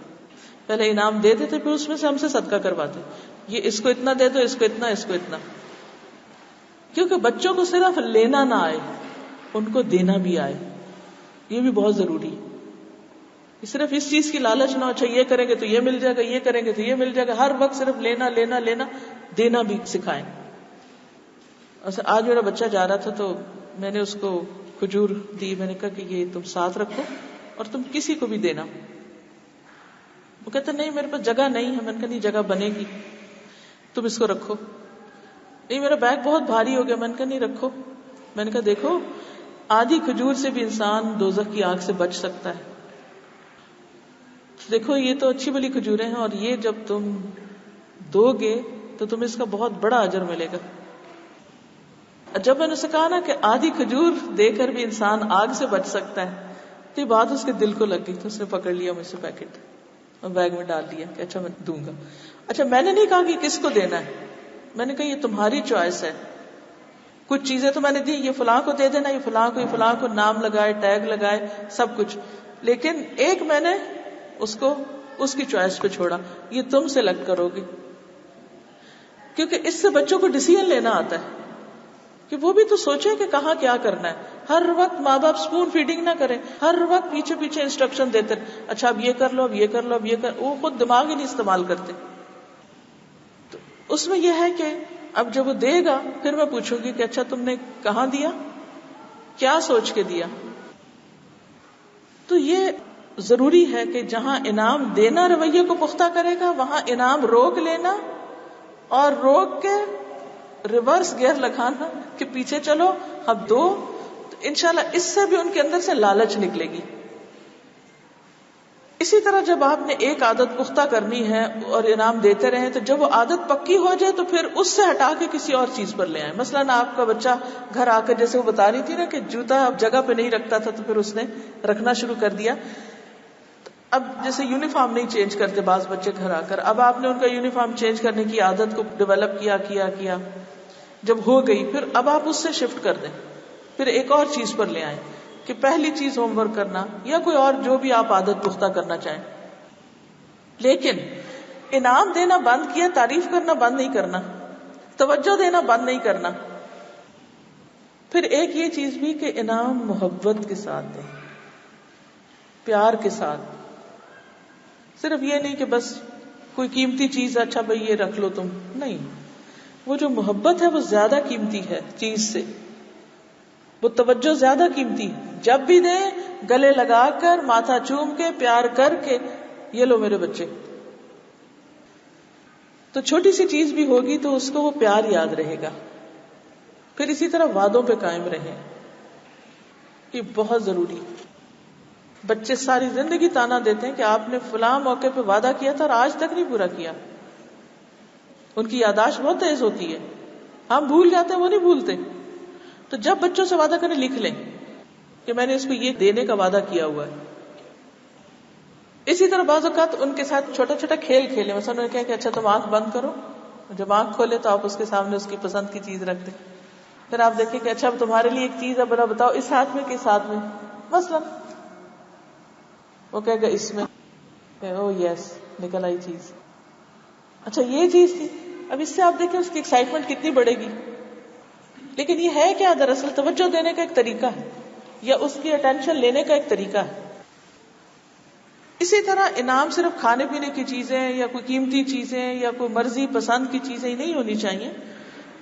پہلے انعام دے دیتے، پھر اس میں سے ہم سے صدقہ کرواتے، یہ اس کو اتنا دے دو، اس کو اتنا، اس کو اتنا. کیونکہ بچوں کو صرف لینا نہ آئے، ان کو دینا بھی آئے. یہ بھی بہت ضروری ہے. صرف اس چیز کی لالچ نہ ہو، اچھا یہ کریں گے تو یہ مل جائے گا، یہ کریں گے تو یہ مل جائے گا. ہر وقت صرف لینا لینا لینا، دینا بھی سکھائیں. آج میرا بچہ جا رہا تھا تو میں نے اس کو کھجور دی. میں نے کہا کہ یہ تم ساتھ رکھو اور تم کسی کو بھی دینا. وہ کہتا نہیں میرے پاس جگہ نہیں ہے. میں نے کہا نہیں جگہ بنے گی، تم اس کو رکھو. نہیں میرا بیگ بہت بھاری ہو گیا. میں نے کہا نہیں رکھو. میں نے کہا دیکھو آدھی کھجور سے بھی انسان دوزخ کی آگ سے بچ سکتا ہے. دیکھو یہ تو اچھی بلی کھجوریں ہیں، اور یہ جب تم دو گے تو تمہیں اس کا بہت بڑا اجر ملے گا. جب میں نے اسے کہا نا کہ آدھی کھجور دے کر بھی انسان آگ سے بچ سکتا ہے تو یہ بات اس کے دل کو لگ گئی. تو اس نے پکڑ لیا مجھ سے پیکٹ اور بیگ میں ڈال دیا کہ اچھا میں دوں گا. اچھا میں نے نہیں کہا کہ کس کو دینا ہے، میں نے کہا یہ تمہاری چوائس ہے. کچھ چیزیں تو میں نے دی، یہ فلاں کو دے دینا، یہ فلاں کو، یہ فلاں کو، نام لگائے، ٹیگ لگائے، سب کچھ. لیکن ایک میں نے اس کو اس کی چوائس پہ چھوڑا، یہ تم سلیکٹ کرو گے. کیونکہ اس سے بچوں کو ڈیسیژن لینا آتا ہے. کہ وہ بھی تو سوچے کہ کہاں کیا کرنا ہے. ہر وقت ماں باپ اسپون فیڈنگ نہ کریں, ہر وقت پیچھے پیچھے انسٹرکشن دیتے اچھا اب یہ کر لو, اب یہ کر لو, اب یہ کر, وہ خود دماغ ہی نہیں استعمال کرتے. تو اس میں یہ ہے کہ اب جب وہ دے گا پھر میں پوچھوں گی کہ اچھا تم نے کہاں دیا, کیا سوچ کے دیا. تو یہ ضروری ہے کہ جہاں انعام دینا رویے کو پختہ کرے گا, وہاں انعام روک لینا اور روک کے ریورس گیئر لگانا کہ پیچھے چلو اب دو. تو انشاءاللہ اس سے بھی ان کے اندر سے لالچ نکلے گی. اسی طرح جب آپ نے ایک عادت پختہ کرنی ہے اور انعام دیتے رہیں, تو جب وہ عادت پکی ہو جائے تو پھر اس سے ہٹا کے کسی اور چیز پر لے آئیں. مثلاً آپ کا بچہ گھر آ کر, جیسے وہ بتا رہی تھی نا کہ جوتا اب جگہ پہ نہیں رکھتا تھا تو پھر اس نے رکھنا شروع کر دیا. اب جیسے یونیفارم نہیں چینج کرتے بعض بچے گھر آ کر, اب آپ نے ان کا یونیفارم چینج کرنے کی عادت کو ڈیولپ کیا, جب ہو گئی پھر اب آپ اس سے شفٹ کر دیں, پھر ایک اور چیز پر لے آئیں کہ پہلی چیز ہوم ورک کرنا یا کوئی اور جو بھی آپ عادت پختہ کرنا چاہیں. لیکن انعام دینا بند کیا, تعریف کرنا بند نہیں کرنا, توجہ دینا بند نہیں کرنا. پھر ایک یہ چیز بھی کہ انعام محبت کے ساتھ دیں, پیار کے ساتھ. صرف یہ نہیں کہ بس کوئی قیمتی چیز اچھا بھائی یہ رکھ لو تم, نہیں. وہ جو محبت ہے وہ زیادہ قیمتی ہے چیز سے, وہ توجہ زیادہ قیمتی ہے. جب بھی دیں گلے لگا کر, ماتھا چوم کے, پیار کر کے, یہ لو میرے بچے. تو چھوٹی سی چیز بھی ہوگی تو اس کو وہ پیار یاد رہے گا. پھر اسی طرح وعدوں پہ قائم رہیں, یہ بہت ضروری. بچے ساری زندگی تانا دیتے ہیں کہ آپ نے فلاں موقع پہ وعدہ کیا تھا اور آج تک نہیں پورا کیا. ان کی یادداشت بہت تیز ہوتی ہے, ہم بھول جاتے ہیں وہ نہیں بھولتے. تو جب بچوں سے وعدہ کریں لکھ لیں کہ میں نے اس کو یہ دینے کا وعدہ کیا ہوا ہے. اسی طرح بعض اوقات ان کے ساتھ چھوٹا چھوٹا کھیل کھیلیں. مثلا انہوں نے کہا کہ اچھا تم آنکھ بند کرو, جب آنکھ کھولے تو آپ اس کے سامنے اس کی پسند کی چیز رکھ دیں. پھر آپ دیکھیں کہ اچھا اب تمہارے لیے ایک چیز ہے, بڑا بتاؤ اس ہاتھ میں کس ہاتھ میں. مثلا وہ کہے گا اس میں, او یس نکل آئی چیز, اچھا یہ چیز تھی. اب اس سے آپ دیکھیں اس کی ایکسائٹمنٹ کتنی بڑھے گی. لیکن یہ ہے کیا, دراصل توجہ دینے کا ایک طریقہ ہے یا اس کی اٹینشن لینے کا ایک طریقہ ہے. اسی طرح انعام صرف کھانے پینے کی چیزیں یا کوئی قیمتی چیزیں یا کوئی مرضی پسند کی چیزیں ہی نہیں ہونی چاہیے,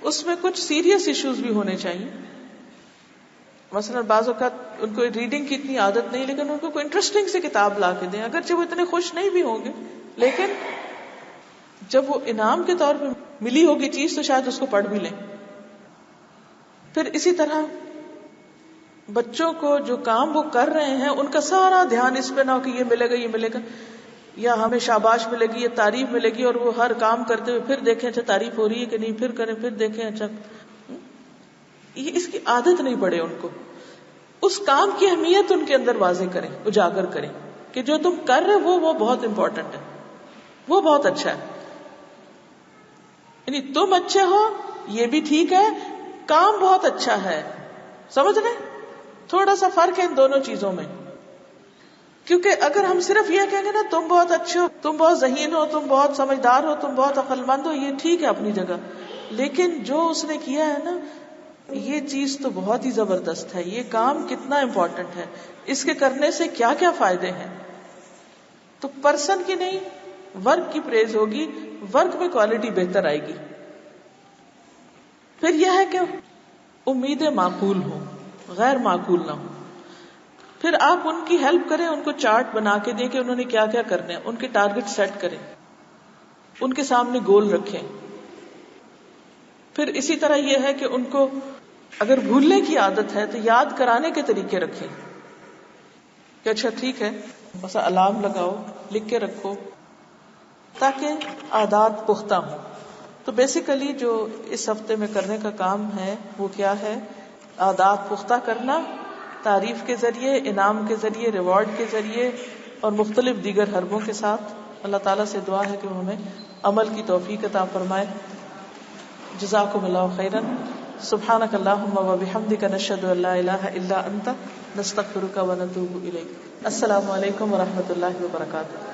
اس میں کچھ سیریس ایشوز بھی ہونے چاہیے. مثلا بعض اوقات ان کو ریڈنگ کی اتنی عادت نہیں, لیکن ان کو کوئی انٹرسٹنگ سی کتاب لا کے دیں, اگرچہ وہ اتنے خوش نہیں بھی ہوں گے, لیکن جب وہ انعام کے طور پہ ملی ہوگی چیز تو شاید اس کو پڑھ بھی لیں. پھر اسی طرح بچوں کو جو کام وہ کر رہے ہیں ان کا سارا دھیان اس پہ نہ ہو کہ یہ ملے گا یہ ملے گا, یا ہمیں شاباش ملے گی یا تعریف ملے گی, اور وہ ہر کام کرتے ہوئے پھر دیکھیں اچھا تعریف ہو رہی ہے کہ نہیں, پھر کریں, پھر دیکھیں اچھا. یہ اس کی عادت نہیں پڑے ان کو. اس کام کی اہمیت ان کے اندر واضح کریں, اجاگر کریں کہ جو تم کر رہے ہو وہ بہت امپورٹنٹ ہے, وہ بہت اچھا ہے. یعنی تم اچھے ہو یہ بھی ٹھیک ہے, کام بہت اچھا ہے. سمجھ رہے, تھوڑا سا فرق ہے ان دونوں چیزوں میں. کیونکہ اگر ہم صرف یہ کہیں گے نا تم بہت اچھے ہو, تم بہت ذہین ہو, تم بہت سمجھدار ہو, تم بہت عقل مند ہو, یہ ٹھیک ہے اپنی جگہ, لیکن جو اس نے کیا ہے نا یہ چیز تو بہت ہی زبردست ہے, یہ کام کتنا امپورٹنٹ ہے, اس کے کرنے سے کیا کیا فائدے ہیں. تو پرسن کی نہیں ورک کی پریز ہوگی, ورک میں کوالٹی بہتر آئے گی. پھر یہ ہے کہ امیدیں معقول ہوں, غیر معقول نہ ہوں. پھر آپ ان کی ہیلپ کریں, ان کو چارٹ بنا کے دیں کہ انہوں نے کیا کیا کرنا ہے, ان کے ٹارگٹ سیٹ کریں, ان کے سامنے گول رکھیں. پھر اسی طرح یہ ہے کہ ان کو اگر بھولنے کی عادت ہے تو یاد کرانے کے طریقے رکھیں کہ اچھا ٹھیک ہے بس الارم لگاؤ, لکھ کے رکھو, تاکہ عادات پختہ ہوں. تو بیسیکلی جو اس ہفتے میں کرنے کا کام ہے وہ کیا ہے, عادات پختہ کرنا, تعریف کے ذریعے, انعام کے ذریعے, ریوارڈ کے ذریعے اور مختلف دیگر حربوں کے ساتھ. اللہ تعالیٰ سے دعا ہے کہ وہ ہمیں عمل کی توفیق عطا فرمائے. جزاکم اللہ خیرا. سبحانک اللہم و بحمدک نشہد ان لا الہ الا انت نستغفرک و نتوب الیک. السلام علیکم و رحمۃ اللہ وبرکاتہ.